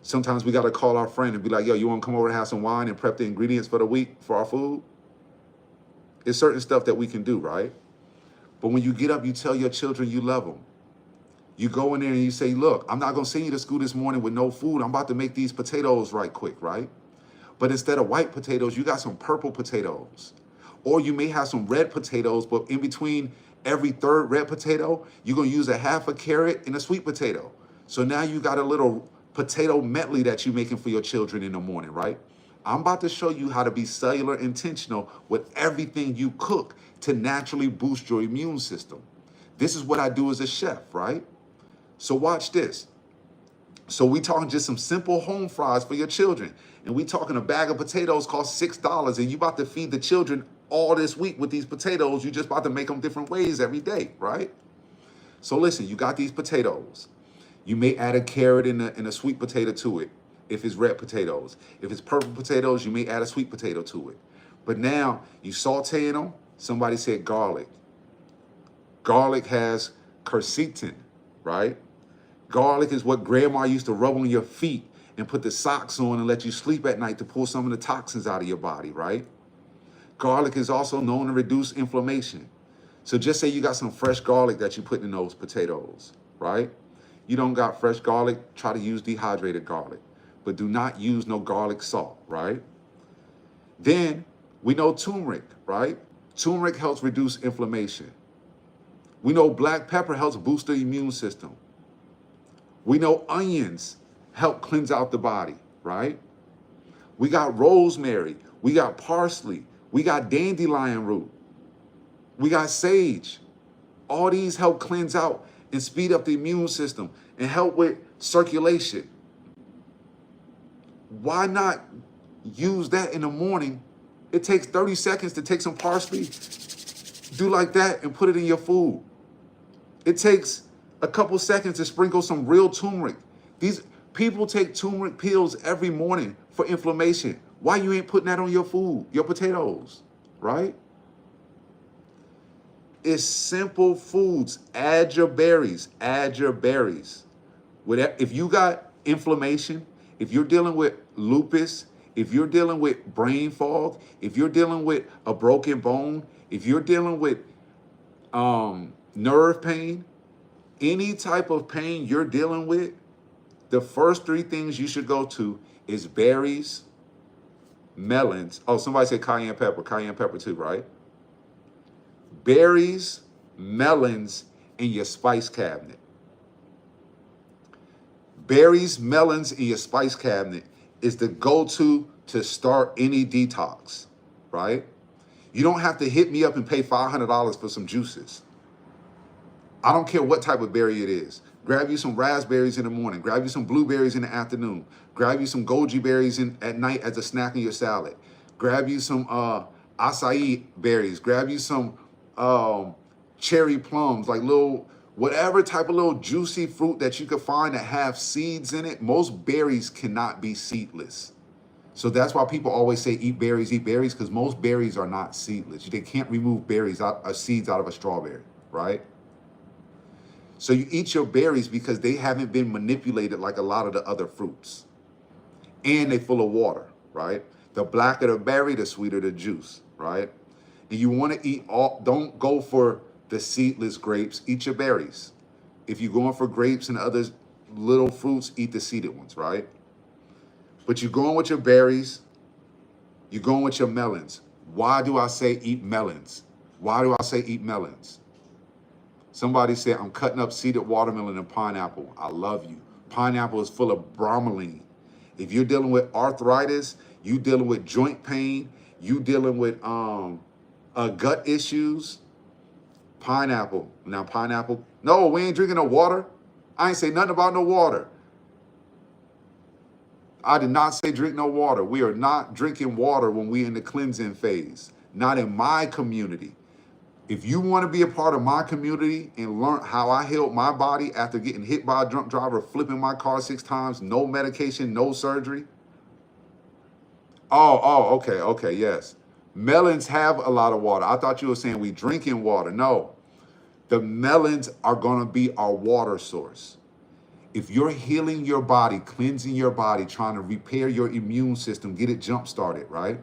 Sometimes we got to call our friend and be like, yo, you want to come over and have some wine and prep the ingredients for the week for our food? It's certain stuff that we can do, right? But when you get up, you tell your children you love them. You go in there and you say, look, I'm not going to send you to school this morning with no food. I'm about to make these potatoes right quick, right? But instead of white potatoes, you got some purple potatoes. Or you may have some red potatoes, but in between every third red potato, you're going to use a half a carrot and a sweet potato. So now you got a little potato medley that you're making for your children in the morning, right? I'm about to show you how to be cellular intentional with everything you cook to naturally boost your immune system. This is what I do as a chef, right? So watch this. So we talking just some simple home fries for your children. And we talking a bag of potatoes costs $6, and you about to feed the children all this week with these potatoes. You just about to make them different ways every day, right? So listen, you got these potatoes. You may add a carrot and a sweet potato to it if it's red potatoes. If it's purple potatoes, you may add a sweet potato to it. But now you sauteing them. Somebody said garlic. Garlic has quercetin, right? Garlic is what grandma used to rub on your feet and put the socks on and let you sleep at night to pull some of the toxins out of your body, right? Garlic is also known to reduce inflammation. So just say you got some fresh garlic that you put in those potatoes, right? You don't got fresh garlic, try to use dehydrated garlic, but do not use no garlic salt, right? Then we know turmeric, right? Turmeric helps reduce inflammation. We know black pepper helps boost the immune system. We know onions help cleanse out the body, right? We got rosemary, we got parsley, we got dandelion root, we got sage. All these help cleanse out and speed up the immune system and help with circulation. Why not use that in the morning? It takes 30 seconds to take some parsley, do like that, and put it in your food. It takes a couple seconds to sprinkle some real turmeric. These people take turmeric pills every morning for inflammation. Why you ain't putting that on your food, your potatoes, right? It's simple foods. Add your berries. Add your berries. If you got inflammation, if you're dealing with lupus, if you're dealing with brain fog, if you're dealing with a broken bone, if you're dealing with nerve pain, any type of pain you're dealing with, the first three things you should go to is berries, melons. Oh, somebody said cayenne pepper too, right? Berries, melons, and your spice cabinet. Berries, melons, and your spice cabinet is the go-to to start any detox, right? You don't have to hit me up and pay $500 for some juices. I don't care what type of berry it is. Grab you some raspberries in the morning. Grab you some blueberries in the afternoon. Grab you some goji berries at night as a snack in your salad. Grab you some acai berries. Grab you some cherry plums, like little, whatever type of little juicy fruit that you could find that have seeds in it. Most berries cannot be seedless. So that's why people always say eat berries, because most berries are not seedless. They can't remove seeds out of a strawberry, right? So you eat your berries because they haven't been manipulated like a lot of the other fruits. And they're full of water, right? The blacker the berry, the sweeter the juice, right? And you want to eat don't go for the seedless grapes, eat your berries. If you're going for grapes and other little fruits, eat the seeded ones, right? But you're going with your berries, you're going with your melons. Why do I say eat melons? Why do I say eat melons? Somebody said, I'm cutting up seeded watermelon and pineapple. I love you. Pineapple is full of bromelain. If you're dealing with arthritis, you dealing with joint pain, you dealing with gut issues, pineapple. Now pineapple, no, we ain't drinking no water. I ain't say nothing about no water. I did not say drink no water. We are not drinking water when we in the cleansing phase. Not in my community. If you want to be a part of my community and learn how I healed my body after getting hit by a drunk driver, flipping my car 6 times, no medication, no surgery. Okay, yes. Melons have a lot of water. I thought you were saying we drinking water. No, the melons are going to be our water source. If you're healing your body, cleansing your body, trying to repair your immune system, get it jump started, right?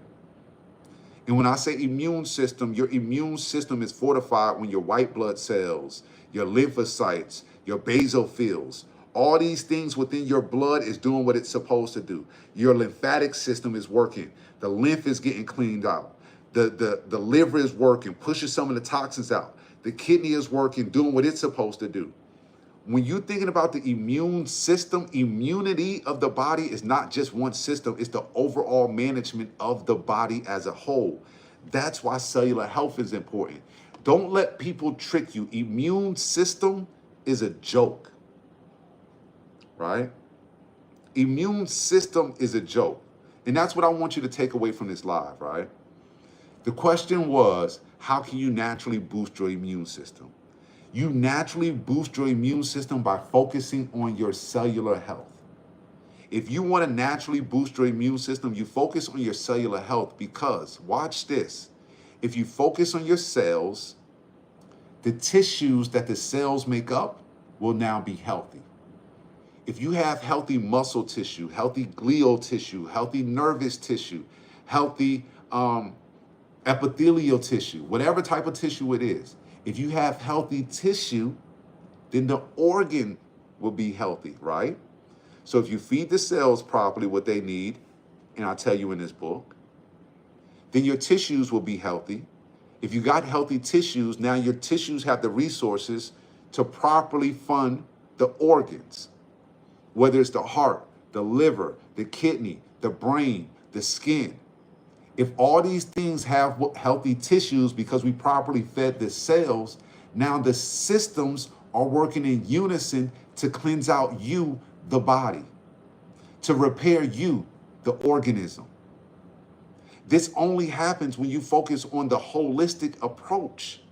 And when I say immune system, your immune system is fortified when your white blood cells, your lymphocytes, your basophils, all these things within your blood is doing what it's supposed to do. Your lymphatic system is working. The lymph is getting cleaned out. The liver is working, pushing some of the toxins out. The kidney is working, doing what it's supposed to do. When you're thinking about the immune system, immunity of the body is not just one system, it's the overall management of the body as a whole. That's why cellular health is important. Don't let people trick you. Immune system is a joke, right? Immune system is a joke. And that's what I want you to take away from this live, right? The question was, how can you naturally boost your immune system? You naturally boost your immune system by focusing on your cellular health. If you want to naturally boost your immune system, you focus on your cellular health because, watch this, if you focus on your cells, the tissues that the cells make up will now be healthy. If you have healthy muscle tissue, healthy glial tissue, healthy nervous tissue, healthy epithelial tissue, whatever type of tissue it is, if you have healthy tissue, then the organ will be healthy, right? So if you feed the cells properly what they need, and I'll tell you in this book, then your tissues will be healthy. If you got healthy tissues, now your tissues have the resources to properly fund the organs, whether it's the heart, the liver, the kidney, the brain, the skin. If all these things have healthy tissues because we properly fed the cells, now the systems are working in unison to cleanse out you, the body, to repair you, the organism. This only happens when you focus on the holistic approach.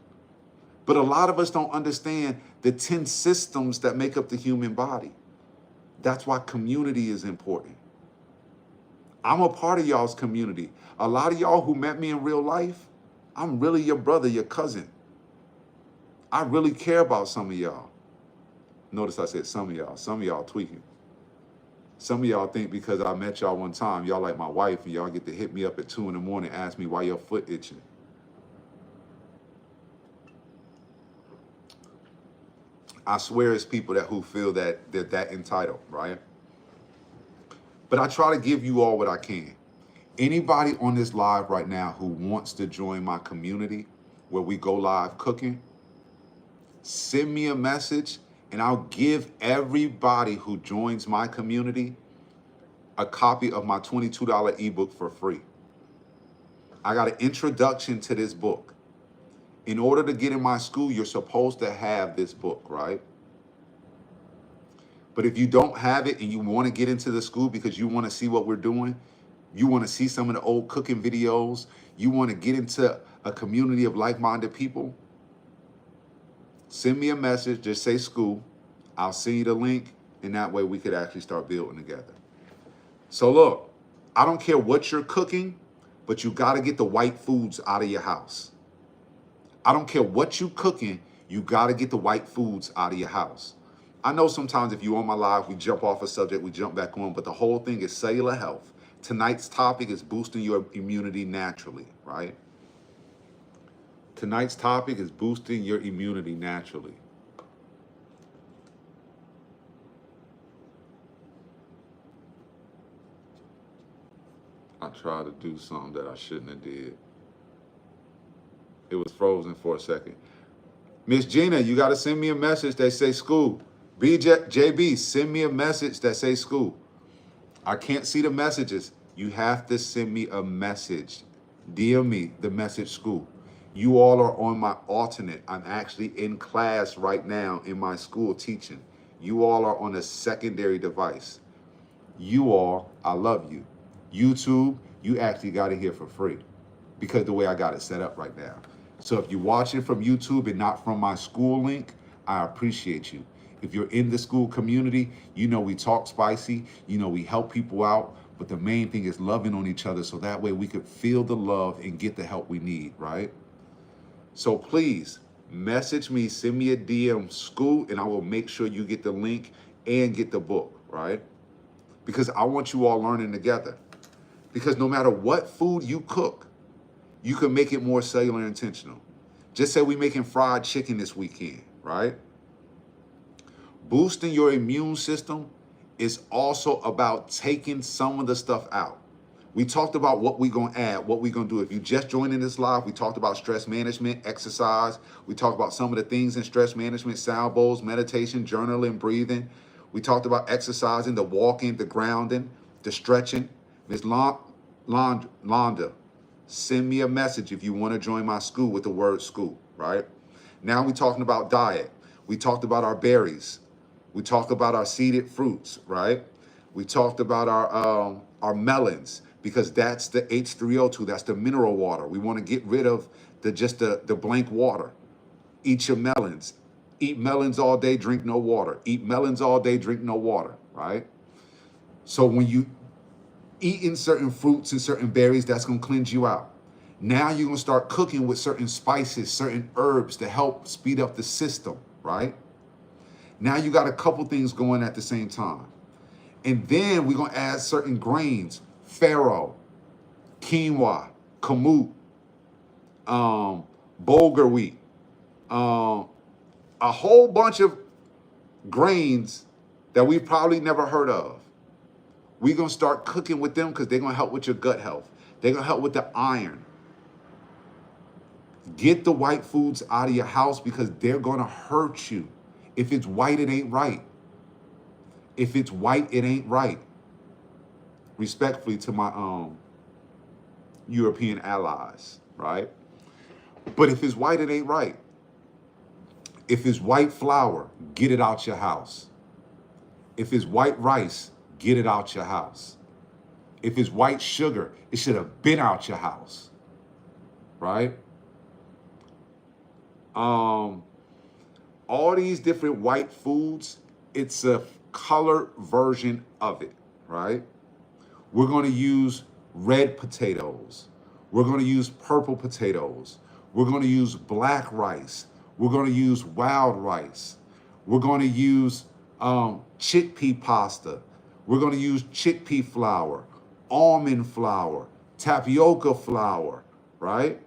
But a lot of us don't understand the 10 systems that make up the human body. That's why community is important. I'm a part of y'all's community. A lot of y'all who met me in real life, I'm really your brother, your cousin. I really care about some of y'all. Notice I said some of y'all. Some of y'all tweaking. Some of y'all think because I met y'all one time, y'all like my wife, and y'all get to hit me up at 2 in the morning, ask me why your foot itching. I swear it's people who feel that they're that entitled, right? But I try to give you all what I can. Anybody on this live right now who wants to join my community where we go live cooking, send me a message and I'll give everybody who joins my community a copy of my $22 ebook for free. I got an introduction to this book. In order to get in my school, you're supposed to have this book, right? But if you don't have it and you want to get into the school because you want to see what we're doing, you want to see some of the old cooking videos, you want to get into a community of like-minded people, send me a message, just say school. I'll send you the link, and that way we could actually start building together. So look, I don't care what you're cooking, but you got to get the white foods out of your house. I don't care what you're cooking, you got to get the white foods out of your house. I know sometimes if you're on my live, we jump off a subject, we jump back on, but the whole thing is cellular health. Tonight's topic is boosting your immunity naturally, right? Tonight's topic is boosting your immunity naturally. I tried to do something that I shouldn't have did. It was frozen for a second. Miss Gina, you got to send me a message that say school. JB, send me a message that say school. I can't see the messages. You have to send me a message. DM me the message school. You all are on my alternate. I'm actually in class right now in my school teaching. You all are on a secondary device. You all, I love you. YouTube, you actually got it here for free because the way I got it set up right now. So if you're watching from YouTube and not from my school link, I appreciate you. If you're in the school community, you know we talk spicy, you know we help people out, but the main thing is loving on each other so that way we could feel the love and get the help we need, right? So please message me, send me a DM school, and I will make sure you get the link and get the book, right? Because I want you all learning together. Because no matter what food you cook, you can make it more cellular intentional. Just say we're making fried chicken this weekend, right? Boosting your immune system is also about taking some of the stuff out. We talked about what we're going to add, what we're going to do. If you just joined in this live, we talked about stress management, exercise. We talked about some of the things in stress management, sound bowls, meditation, journaling, breathing. We talked about exercising, the walking, the grounding, the stretching. Ms. Londa, send me a message if you want to join my school with the word school, right? Now we're talking about diet. We talked about our berries. We talked about our seeded fruits, right? We talked about our melons, because that's the H3O2, that's the mineral water. We want to get rid of the blank water. Eat your melons. Eat melons all day, drink no water. Eat melons all day, drink no water, right? So when you eating certain fruits and certain berries, that's going to cleanse you out. Now you're going to start cooking with certain spices, certain herbs to help speed up the system, right? Now you got a couple things going at the same time. And then we're going to add certain grains, farro, quinoa, kamut, bulgur wheat, a whole bunch of grains that we've probably never heard of. We're going to start cooking with them because they're going to help with your gut health. They're going to help with the iron. Get the white foods out of your house because they're going to hurt you. If it's white, it ain't right. If it's white, it ain't right. Respectfully to my European allies, right? But if it's white, it ain't right. If it's white flour, get it out your house. If it's white rice, get it out your house. If it's white sugar, it should have been out your house, right? All these different white foods, it's a color version of it, right? We're going to use red potatoes. We're going to use purple potatoes. We're going to use black rice. We're going to use wild rice. We're going to use chickpea pasta. We're going to use chickpea flour, almond flour, tapioca flour, right?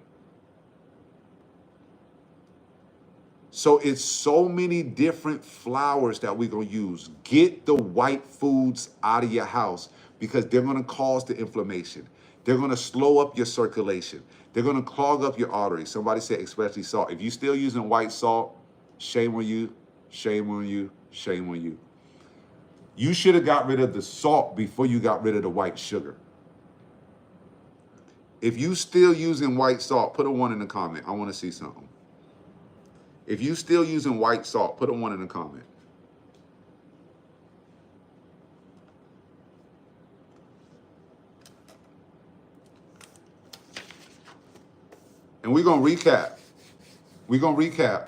So it's so many different flours that we're going to use. Get the white foods out of your house because they're going to cause the inflammation. They're going to slow up your circulation. They're going to clog up your arteries. Somebody said especially salt. If you're still using white salt, shame on you, shame on you, shame on you. You should have got rid of the salt before you got rid of the white sugar. If you still using white salt, put a 1 in the comment. I want to see something. If you still using white salt, put a 1 in the comment. And we're going to recap. We're going to recap.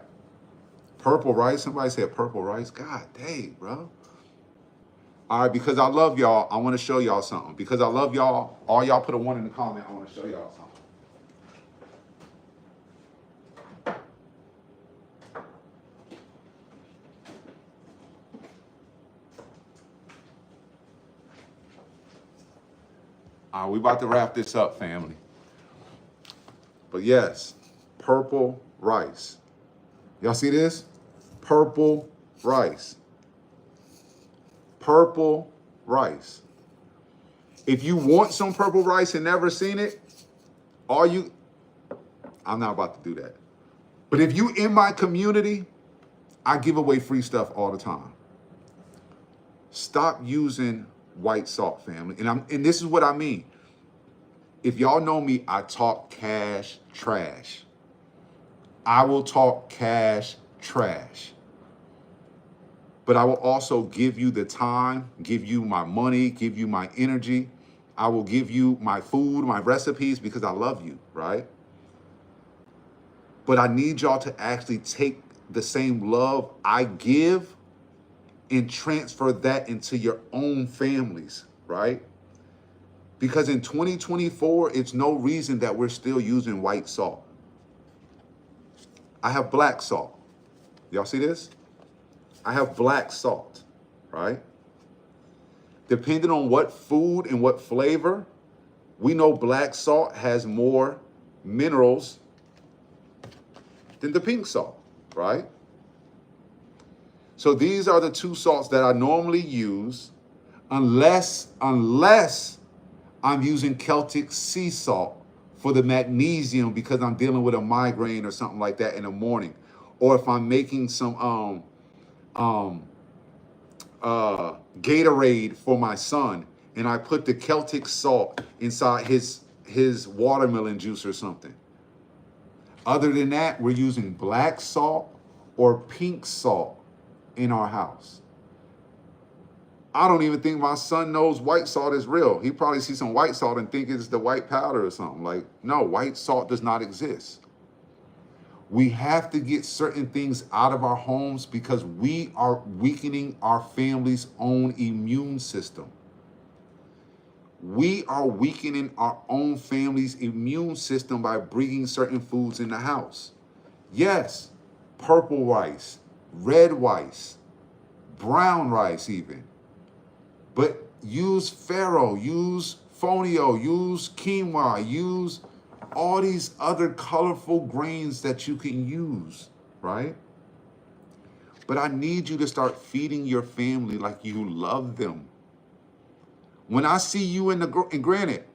Purple rice. Somebody said purple rice. God dang, bro. All right, because I love y'all, I want to show y'all something. Because I love y'all, all y'all put a 1 in the comment. I want to show y'all something. All right, we about to wrap this up, family. But yes, purple rice. Y'all see this? Purple rice. Purple rice. If you want some purple rice and never seen it, I'm not about to do that. But if you in my community, I give away free stuff all the time. Stop using white salt, family. And this is what I mean. If y'all know me, I talk cash trash. I will talk cash trash. But I will also give you the time, give you my money, give you my energy. I will give you my food, my recipes, because I love you, right? But I need y'all to actually take the same love I give and transfer that into your own families, right? Because in 2024, it's no reason that we're still using white salt. I have black salt. Y'all see this? I have black salt, right? Depending on what food and what flavor, we know black salt has more minerals than the pink salt, right? So these are the two salts that I normally use unless I'm using Celtic sea salt for the magnesium because I'm dealing with a migraine or something like that in the morning. Or if I'm making some Gatorade for my son and I put the Celtic salt inside his watermelon juice or something. Other than that, we're using black salt or pink salt in our house. I don't even think my son knows white salt is real. He probably sees some white salt and think it's the white powder or something. Like, no, white salt does not exist. We have to get certain things out of our homes because we are weakening our family's own immune system. We are weakening our own family's immune system by bringing certain foods in the house. Yes, purple rice, red rice, brown rice even. But use farro, use fonio, use quinoa, use all these other colorful grains that you can use, right? But I need you to start feeding your family like you love them. When I see you and granted,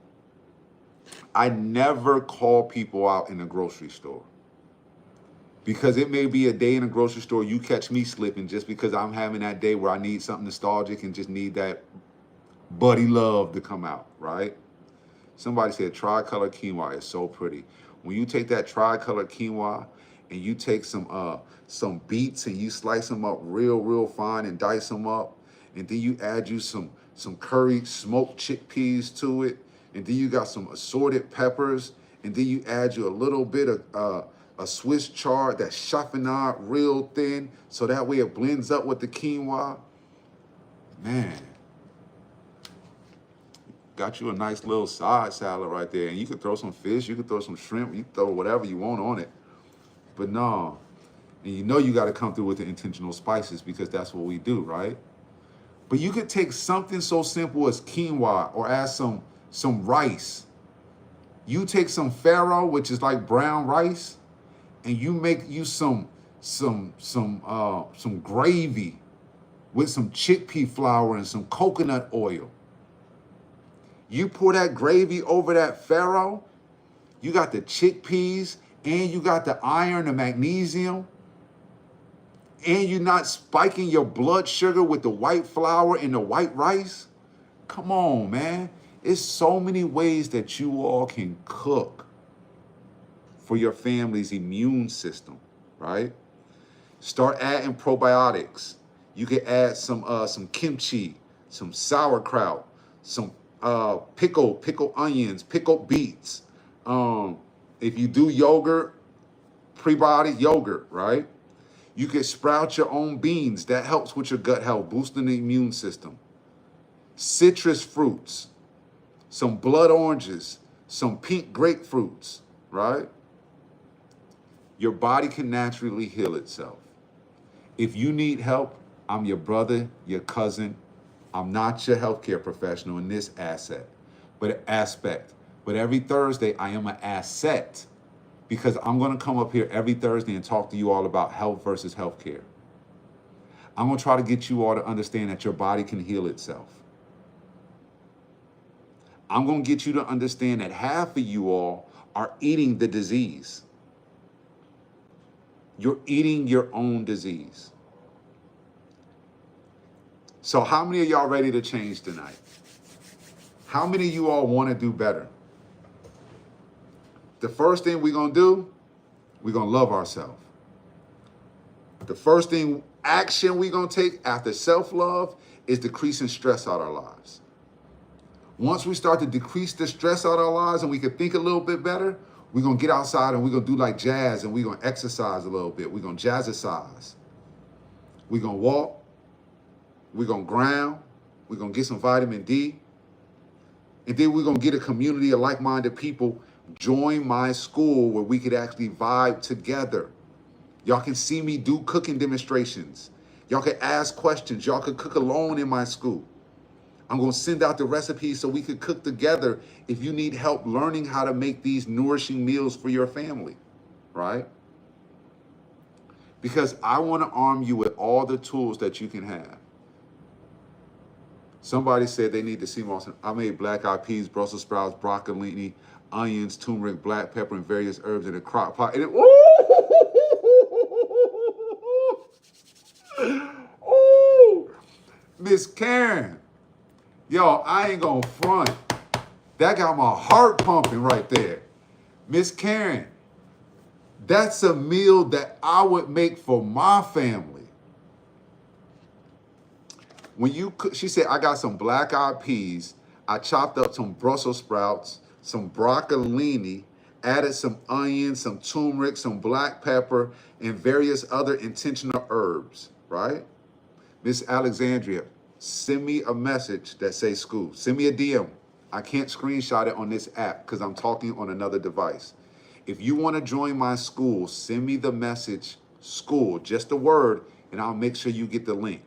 I never call people out in the grocery store. Because it may be a day in a grocery store you catch me slipping just because I'm having that day where I need something nostalgic and just need that buddy love to come out, right? Somebody said tricolor quinoa is so pretty. When you take that tricolor quinoa and you take some beets and you slice them up real fine and dice them up, and then you add you some curried smoked chickpeas to it, and then you got some assorted peppers, and then you add you a little bit of a Swiss chard that's chiffonade real thin, so that way it blends up with the quinoa. Man, got you a nice little side salad right there. And you could throw some fish, you could throw some shrimp, you could throw whatever you want on it. But no, and you know you got to come through with the intentional spices because that's what we do, right? But you could take something so simple as quinoa or add some rice. You take some farro, which is like brown rice, and you make you some gravy with some chickpea flour and some coconut oil. You pour that gravy over that farro, you got the chickpeas, and you got the iron, the magnesium, and you're not spiking your blood sugar with the white flour and the white rice. Come on, man. It's so many ways that you all can cook for your family's immune system, right? Start adding probiotics. You can add some kimchi, some sauerkraut, some pickled onions, pickled beets. If you do yogurt, prebiotic yogurt, right? You can sprout your own beans. That helps with your gut health, boosting the immune system. Citrus fruits, some blood oranges, some pink grapefruits, right? Your body can naturally heal itself. If you need help, I'm your brother, your cousin. I'm not your healthcare professional in this aspect. But every Thursday, I am an asset because I'm going to come up here every Thursday and talk to you all about health versus healthcare. I'm going to try to get you all to understand that your body can heal itself. I'm going to get you to understand that half of you all are eating the disease. You're eating your own disease. So how many of y'all ready to change tonight? How many of you all want to do better? The first thing we're going to do, we're going to love ourselves. The first thing, action we're going to take after self-love is decreasing stress out our lives. Once we start to decrease the stress out our lives and we can think a little bit better, we're going to get outside and we're going to do like jazz and we're going to exercise a little bit. We're going to jazzercise. We're going to walk. We're going to ground. We're going to get some vitamin D. And then we're going to get a community of like-minded people. Join my school where we could actually vibe together. Y'all can see me do cooking demonstrations. Y'all can ask questions. Y'all can cook alone in my school. I'm going to send out the recipes so we could cook together if you need help learning how to make these nourishing meals for your family, right? Because I want to arm you with all the tools that you can have. Somebody said they need the Seamoss. I made black-eyed peas, Brussels sprouts, broccolini, onions, turmeric, black pepper, and various herbs in a crock pot. And ooh, Miss Karen. Yo, I ain't gonna front. That got my heart pumping right there. Miss Karen, that's a meal that I would make for my family. When you cook, she said, I got some black-eyed peas. I chopped up some Brussels sprouts, some broccolini, added some onions, some turmeric, some black pepper, and various other intentional herbs, right? Miss Alexandria, send me a message that says school. Send me a DM. I can't screenshot it on this app because I'm talking on another device. If you want to join my school, send me the message school, just a word, and I'll make sure you get the link.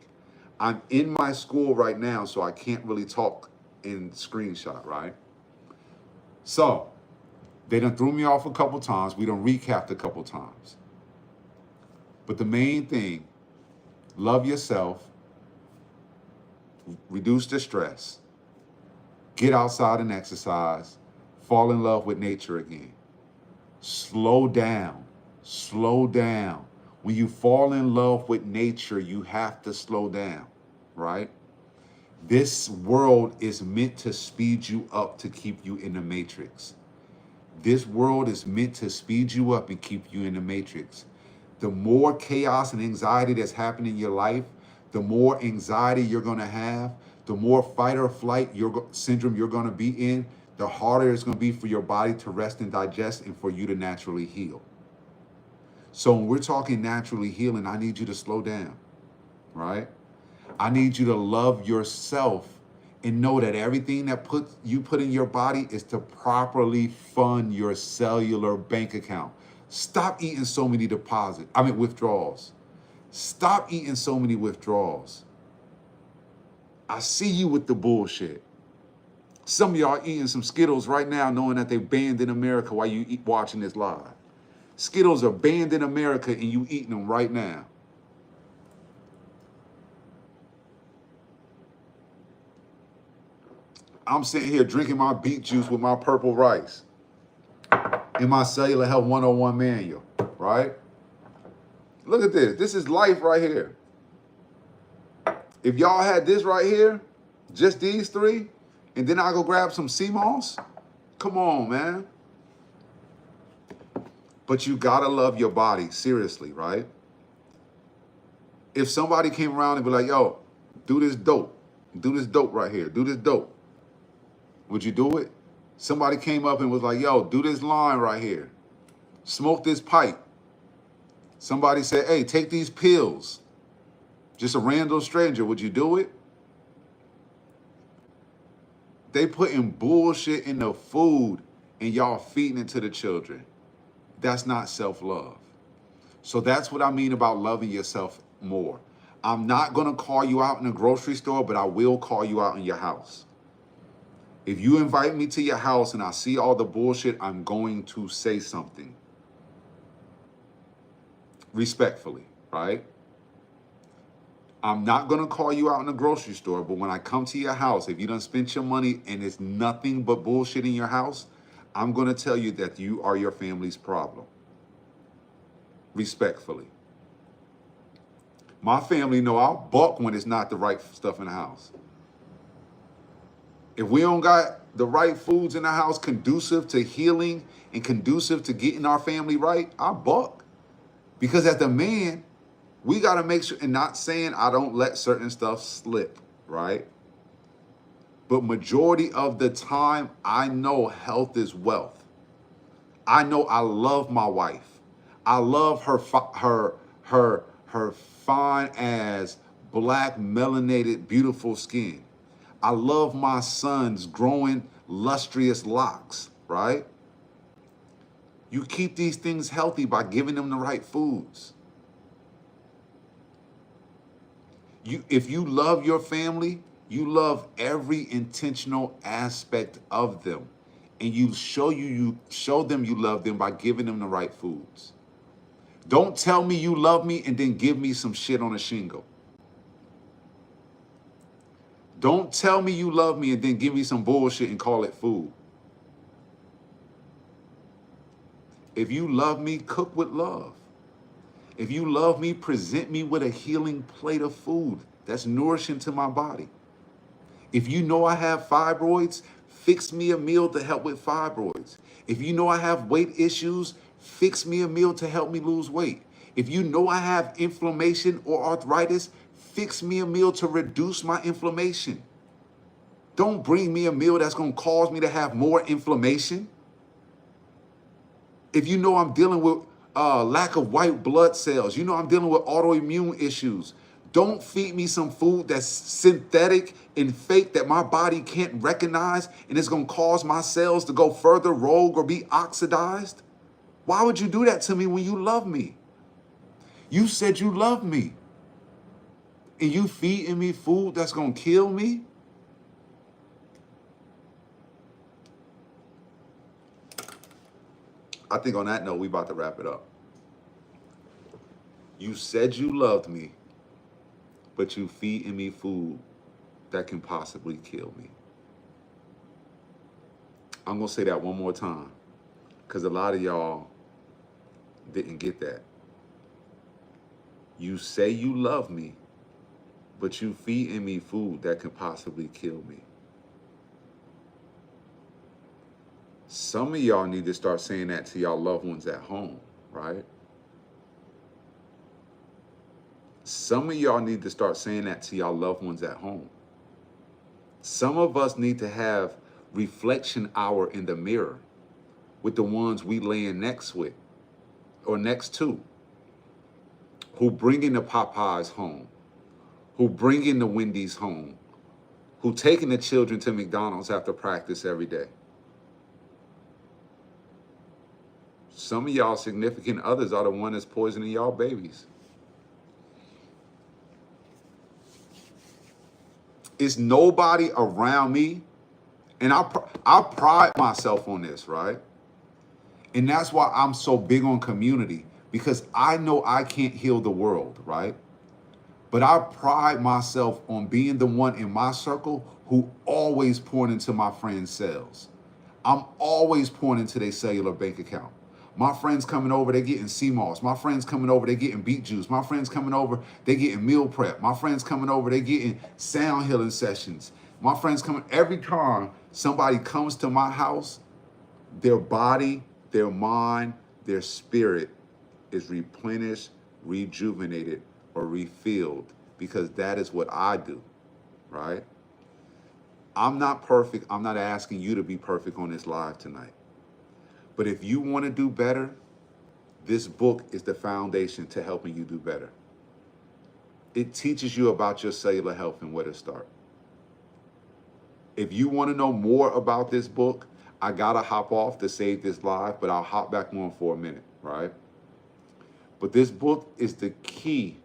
I'm in my school right now, so I can't really talk in screenshot, right? So, they done threw me off a couple times. We done recapped a couple times. But the main thing, love yourself, reduce the stress, get outside and exercise, fall in love with nature again. Slow down, slow down. When you fall in love with nature, you have to slow down, right? This world is meant to speed you up to keep you in the matrix. This world is meant to speed you up and keep you in the matrix. The more chaos and anxiety that's happening in your life, the more anxiety you're going to have, the more fight or flight syndrome you're going to be in, the harder it's going to be for your body to rest and digest and for you to naturally heal. So when we're talking naturally healing, I need you to slow down, right? I need you to love yourself and know that everything that you put in your body is to properly fund your cellular bank account. Stop eating so many withdrawals. Stop eating so many withdrawals. I see you with the bullshit. Some of y'all eating some Skittles right now knowing that they're banned in America while you watching this live. Skittles are banned in America and you eating them right now. I'm sitting here drinking my beet juice with my purple rice in my Cellular Health 101 manual, right? Look at this. This is life right here. If y'all had this right here, just these three, and then I go grab some Seamoss, come on, man. But you gotta love your body, seriously, right? If somebody came around and be like, yo, do this dope right here, do this dope. Would you do it? Somebody came up and was like, yo, do this line right here. Smoke this pipe. Somebody said, hey, take these pills. Just a random stranger, would you do it? They putting bullshit in the food and y'all feeding it to the children. That's not self-love. So that's what I mean about loving yourself more. I'm not gonna call you out in the grocery store, but I will call you out in your house. If you invite me to your house and I see all the bullshit, I'm going to say something. Respectfully, right? I'm not going to call you out in the grocery store, but when I come to your house, if you done spent your money and it's nothing but bullshit in your house, I'm going to tell you that you are your family's problem. Respectfully. My family know I'll buck when it's not the right stuff in the house. If we don't got the right foods in the house conducive to healing and conducive to getting our family right, I'll buck. Because as the man, we got to make sure, and not saying I don't let certain stuff slip, right? But majority of the time, I know health is wealth. I know I love my wife. I love her fine as black melanated beautiful skin. I love my son's growing lustrous locks, right? You keep these things healthy by giving them the right foods. If you love your family, you love every intentional aspect of them. And you show them you love them by giving them the right foods. Don't tell me you love me and then give me some shit on a shingle. Don't tell me you love me and then give me some bullshit and call it food. If you love me, cook with love. If you love me, present me with a healing plate of food that's nourishing to my body. If you know I have fibroids, fix me a meal to help with fibroids. If you know I have weight issues, fix me a meal to help me lose weight. If you know I have inflammation or arthritis, fix me a meal to reduce my inflammation. Don't bring me a meal that's going to cause me to have more inflammation. If you know I'm dealing with lack of white blood cells, you know I'm dealing with autoimmune issues, don't feed me some food that's synthetic and fake that my body can't recognize and it's going to cause my cells to go further rogue or be oxidized. Why would you do that to me when you love me? You said you love me. And you feeding me food that's going to kill me? I think on that note, we about to wrap it up. You said you loved me, but you feeding me food that can possibly kill me. I'm going to say that one more time because a lot of y'all didn't get that. You say you love me, but you feeding me food that can possibly kill me. Some of y'all need to start saying that to y'all loved ones at home, right? Some of y'all need to start saying that to y'all loved ones at home. Some of us need to have reflection hour in the mirror with the ones we laying next with or next to, who bringing the Popeyes home, who bringing the Wendy's home, who taking the children to McDonald's after practice every day. Some of y'all significant others are the one that's poisoning y'all babies. It's nobody around me, and I pride myself on this, right? And that's why I'm so big on community, because I know I can't heal the world, right? But I pride myself on being the one in my circle who always pouring into my friends' cells. I'm always pouring into their cellular bank account. My friends coming over, they're getting Seamoss. My friends coming over, they're getting beet juice. My friends coming over, they're getting meal prep. My friends coming over, they're getting sound healing sessions. My friends coming, every time somebody comes to my house, their body, their mind, their spirit is replenished, rejuvenated, or refilled, because that is what I do, right? I'm not perfect. I'm not asking you to be perfect on this live tonight. But if you want to do better, this book is the foundation to helping you do better. It teaches you about your cellular health and where to start. If you want to know more about this book, I got to hop off to save this live, but I'll hop back on for a minute, right? But this book is the key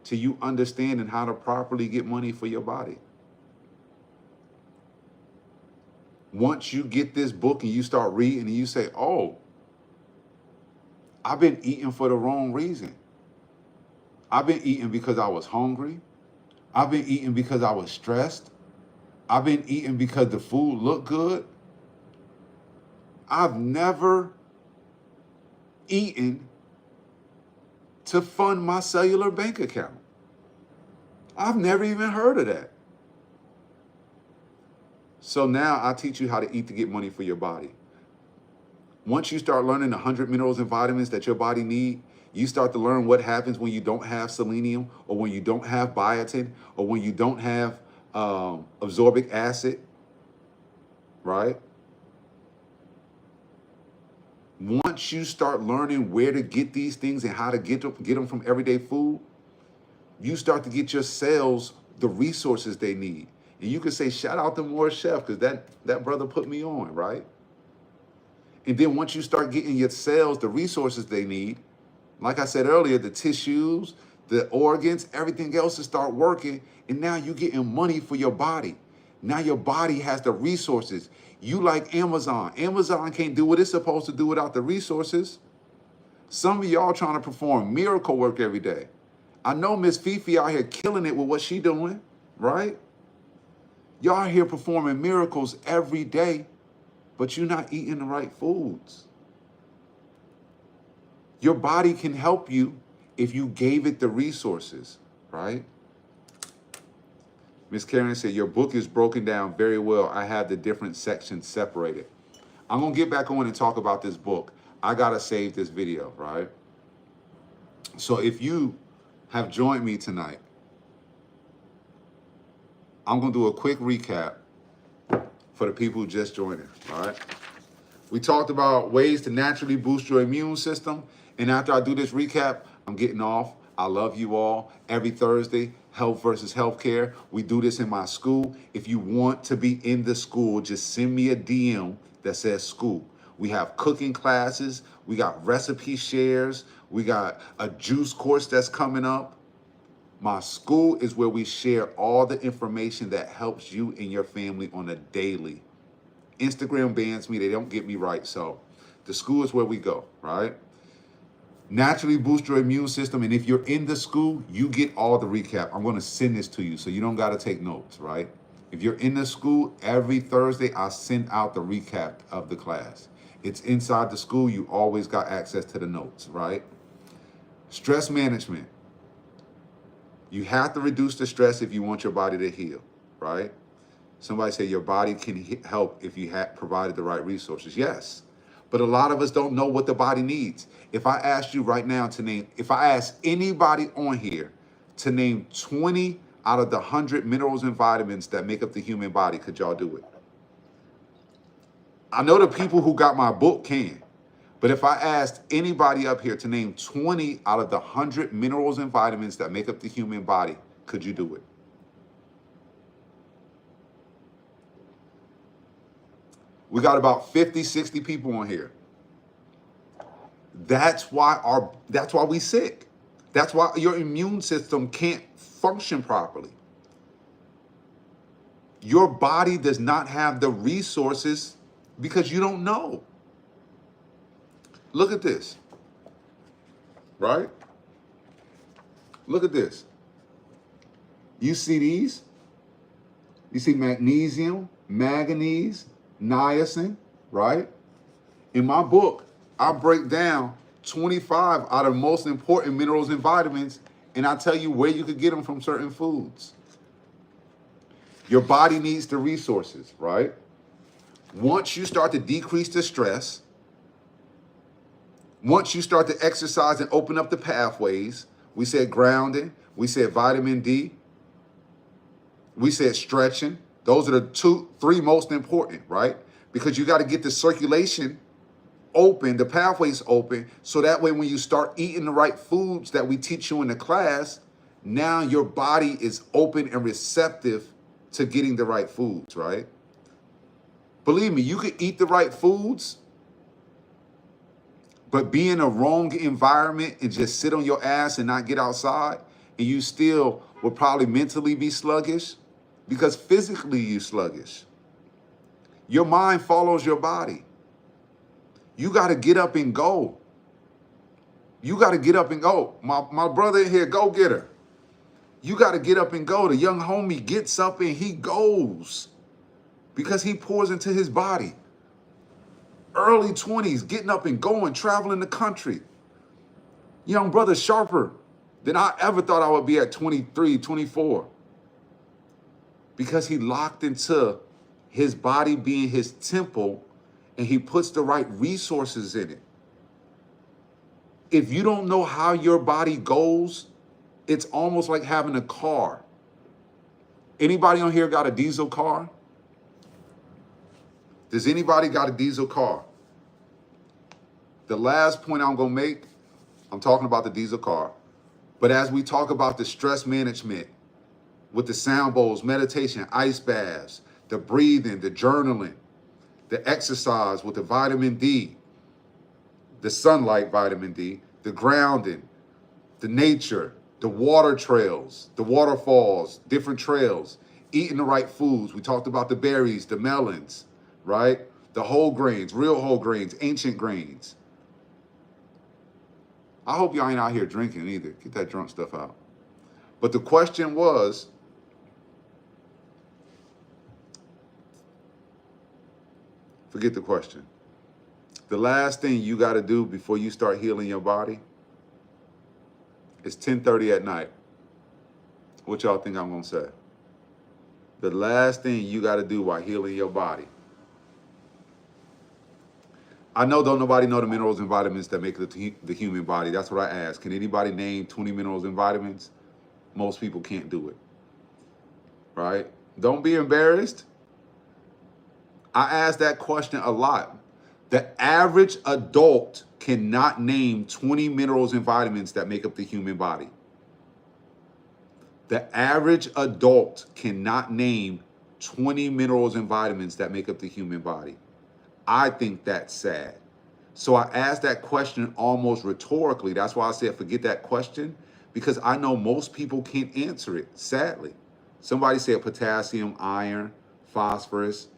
to you understanding how to properly get money for your body. Once you get this book and you start reading and you say, oh, I've been eating for the wrong reason. I've been eating because I was hungry. I've been eating because I was stressed. I've been eating because the food looked good. I've never eaten to fund my cellular bank account. I've never even heard of that. So now I teach you how to eat to get money for your body. Once you start learning the 100 minerals and vitamins that your body need, you start to learn what happens when you don't have selenium, or when you don't have biotin, or when you don't have ascorbic acid, right? Once you start learning where to get these things and how to get them from everyday food, you start to get your cells the resources they need. And you can say, shout out to Moorish Chef, because that brother put me on, right? And then once you start getting your cells the resources they need, like I said earlier, the tissues, the organs, everything else to start working. And now you're getting money for your body. Now your body has the resources. You like Amazon. Amazon can't do what it's supposed to do without the resources. Some of y'all trying to perform miracle work every day. I know Miss Fifi out here killing it with what she doing, right? Y'all here performing miracles every day, but you're not eating the right foods. Your body can help you if you gave it the resources, right? Miss Karen said, your book is broken down very well. I have the different sections separated. I'm going to get back on and talk about this book. I got to save this video, right? So if you have joined me tonight, I'm going to do a quick recap for the people who just joined in, all right? We talked about ways to naturally boost your immune system. And after I do this recap, I'm getting off. I love you all. Every Thursday, Health versus Healthcare. We do this in my school. If you want to be in the school, just send me a DM that says school. We have cooking classes. We got recipe shares. We got a juice course that's coming up. My school is where we share all the information that helps you and your family on a daily. Instagram bans me. They don't get me right. So the school is where we go, right? Naturally boost your immune system. And if you're in the school, you get all the recap. I'm going to send this to you so you don't got to take notes, right? If you're in the school, every Thursday, I send out the recap of the class. It's inside the school. You always got access to the notes, right? Stress management. You have to reduce the stress if you want your body to heal, right? Somebody say your body can help if you have provided the right resources. Yes. But a lot of us don't know what the body needs. If I asked you right now to name, if I asked anybody on here to name 20 out of the 100 minerals and vitamins that make up the human body, could y'all do it? I know the people who got my book can, but if I asked anybody up here to name 20 out of the 100 minerals and vitamins that make up the human body, could you do it? We got about 50, 60 people on here. That's why we sick. That's why your immune system can't function properly. Your body does not have the resources because you don't know. Look at this, right? Look at this. You see these? You see magnesium, manganese, niacin, right? In my book, I break down 25 out of the most important minerals and vitamins, and I tell you where you could get them from certain foods. Your body needs the resources, right? Once you start to decrease the stress, once you start to exercise and open up the pathways, we said grounding, we said vitamin D, we said stretching. Those are the three most important, right? Because you got to get the circulation open, the pathways open, so that way when you start eating the right foods that we teach you in the class, now your body is open and receptive to getting the right foods, right? Believe me, you could eat the right foods, but be in a wrong environment and just sit on your ass and not get outside, and you still will probably mentally be sluggish because physically you're sluggish. Your mind follows your body. You got to get up and go. You got to get up and go. My brother in here, go get her. You got to get up and go. The young homie gets up and he goes because he pours into his body. Early 20s, getting up and going, traveling the country. Young brother Sharper, than I ever thought I would be at 23, 24. Because he locked into his body being his temple and he puts the right resources in it. If you don't know how your body goes, it's almost like having a car. Anybody on here got a diesel car? Does anybody got a diesel car? The last point I'm gonna make, I'm talking about the diesel car. But as we talk about the stress management with the sound bowls, meditation, ice baths, the breathing, the journaling, the exercise with the vitamin D, the sunlight vitamin D, the grounding, the nature, the water trails, the waterfalls, different trails, eating the right foods. We talked about the berries, the melons, right? The whole grains, real whole grains, ancient grains. I hope y'all ain't out here drinking either. Get that drunk stuff out. But the question was, forget the question. The last thing you got to do before you start healing your body is 10:30 at night. What y'all think I'm going to say? The last thing you got to do while healing your body. I know don't nobody know the minerals and vitamins that make the human body. That's what I asked. Can anybody name 20 minerals and vitamins? Most people can't do it, right? Don't be embarrassed. I ask that question a lot. The average adult cannot name 20 minerals and vitamins that make up the human body. The average adult cannot name 20 minerals and vitamins that make up the human body. I think that's sad. So I asked that question almost rhetorically. That's why I said forget that question, because I know most people can't answer it, sadly. Somebody said potassium, iron, phosphorus.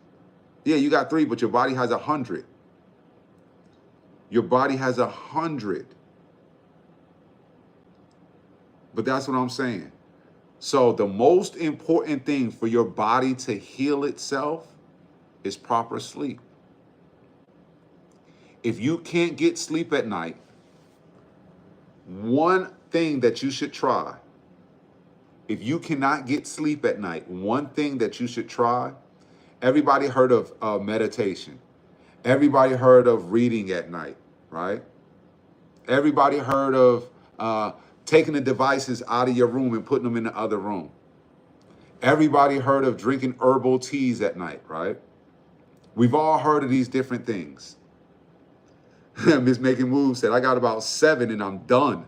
Yeah, you got 3, but your body has 100. Your body has 100. But that's what I'm saying. So the most important thing for your body to heal itself is proper sleep. If you can't get sleep at night, one thing that you should try, if you cannot get sleep at night, one thing that you should try, everybody heard of meditation. Everybody heard of reading at night, right? Everybody heard of taking the devices out of your room and putting them in the other room. Everybody heard of drinking herbal teas at night, right? We've all heard of these different things. Miss Making Moves said, I got about 7 and I'm done.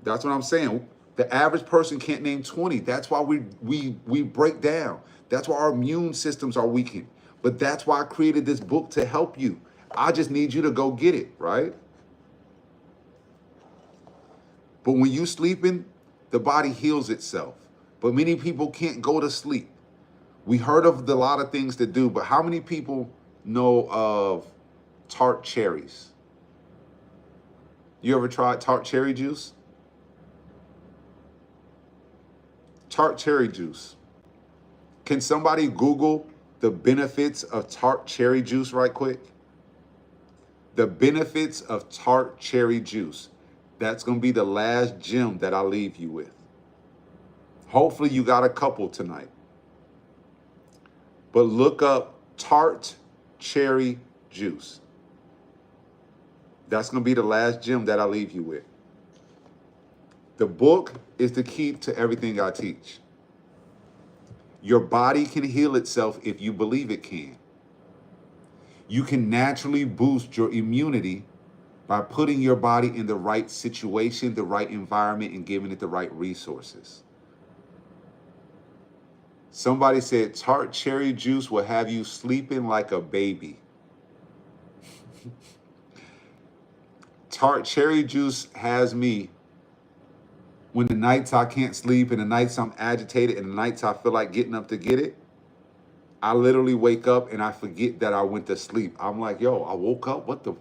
That's what I'm saying. The average person can't name 20. That's why we break down. That's why our immune systems are weakened. But that's why I created this book to help you. I just need you to go get it, right? But when you sleeping, the body heals itself. But many people can't go to sleep. We heard of a lot of things to do, but how many people know of tart cherries? You ever tried tart cherry juice? Tart cherry juice. Can somebody Google the benefits of tart cherry juice right quick? The benefits of tart cherry juice. That's going to be the last gem that I leave you with. Hopefully you got a couple tonight. But look up tart cherry juice. That's going to be the last gem that I leave you with. The book is the key to everything I teach. Your body can heal itself if you believe it can. You can naturally boost your immunity by putting your body in the right situation, the right environment, and giving it the right resources. Somebody said tart cherry juice will have you sleeping like a baby. Tart cherry juice has me when the nights I can't sleep and the nights I'm agitated and the nights I feel like getting up to get it. I literally wake up and I forget that I went to sleep. I'm like, yo, I woke up, what the,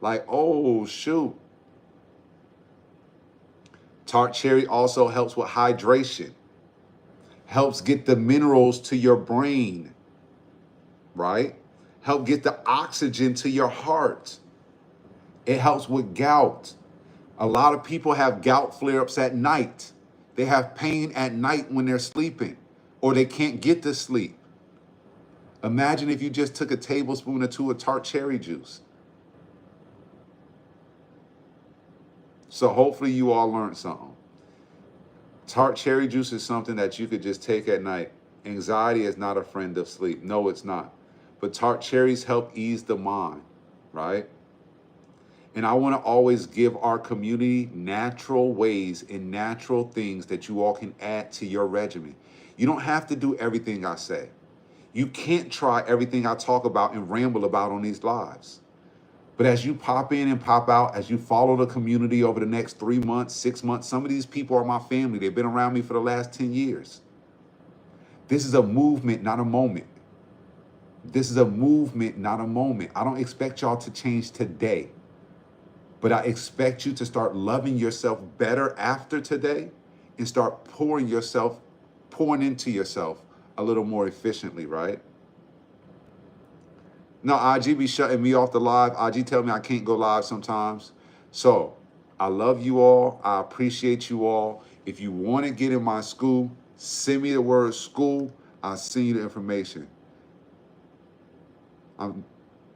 like, oh, shoot. Tart cherry also helps with hydration. Helps get the minerals to your brain, right? Help get the oxygen to your heart. It helps with gout. A lot of people have gout flare-ups at night. They have pain at night when they're sleeping, or they can't get to sleep. Imagine if you just took a tablespoon or two of tart cherry juice. So hopefully you all learned something. Tart cherry juice is something that you could just take at night. Anxiety is not a friend of sleep. No, it's not. But tart cherries help ease the mind, right? And I want to always give our community natural ways and natural things that you all can add to your regimen. You don't have to do everything I say. You can't try everything I talk about and ramble about on these lives. But as you pop in and pop out, as you follow the community over the next 3 months, 6 months, some of these people are my family. They've been around me for the last 10 years. This is a movement, not a moment. This is a movement, not a moment. I don't expect y'all to change today. But I expect you to start loving yourself better after today and start pouring into yourself a little more efficiently, right? Now, IG be shutting me off the live. IG tell me I can't go live sometimes. So I love you all. I appreciate you all. If you want to get in my school, send me the word school. I'll send you the information.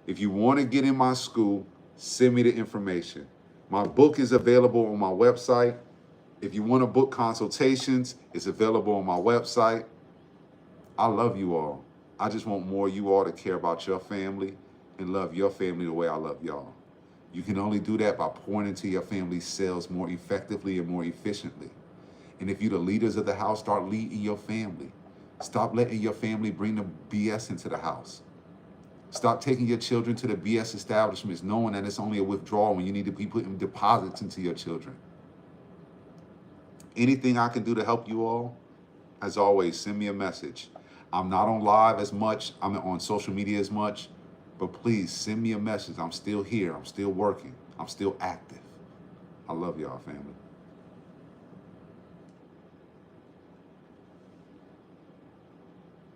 If you want to get in my school, send me the information. My book is available on my website. If you want to book consultations, it's available on my website. I love you all. I just want more of you all to care about your family and love your family the way I love y'all. You can only do that by pouring into your family's cells more effectively and more efficiently. And if you're the leaders of the house, start leading your family. Stop letting your family bring the BS into the house. Stop taking your children to the BS establishments knowing that it's only a withdrawal when you need to be putting deposits into your children. Anything I can do to help you all, as always, send me a message. I'm not on live as much. I'm not on social media as much. But please send me a message. I'm still here. I'm still working. I'm still active. I love y'all, family.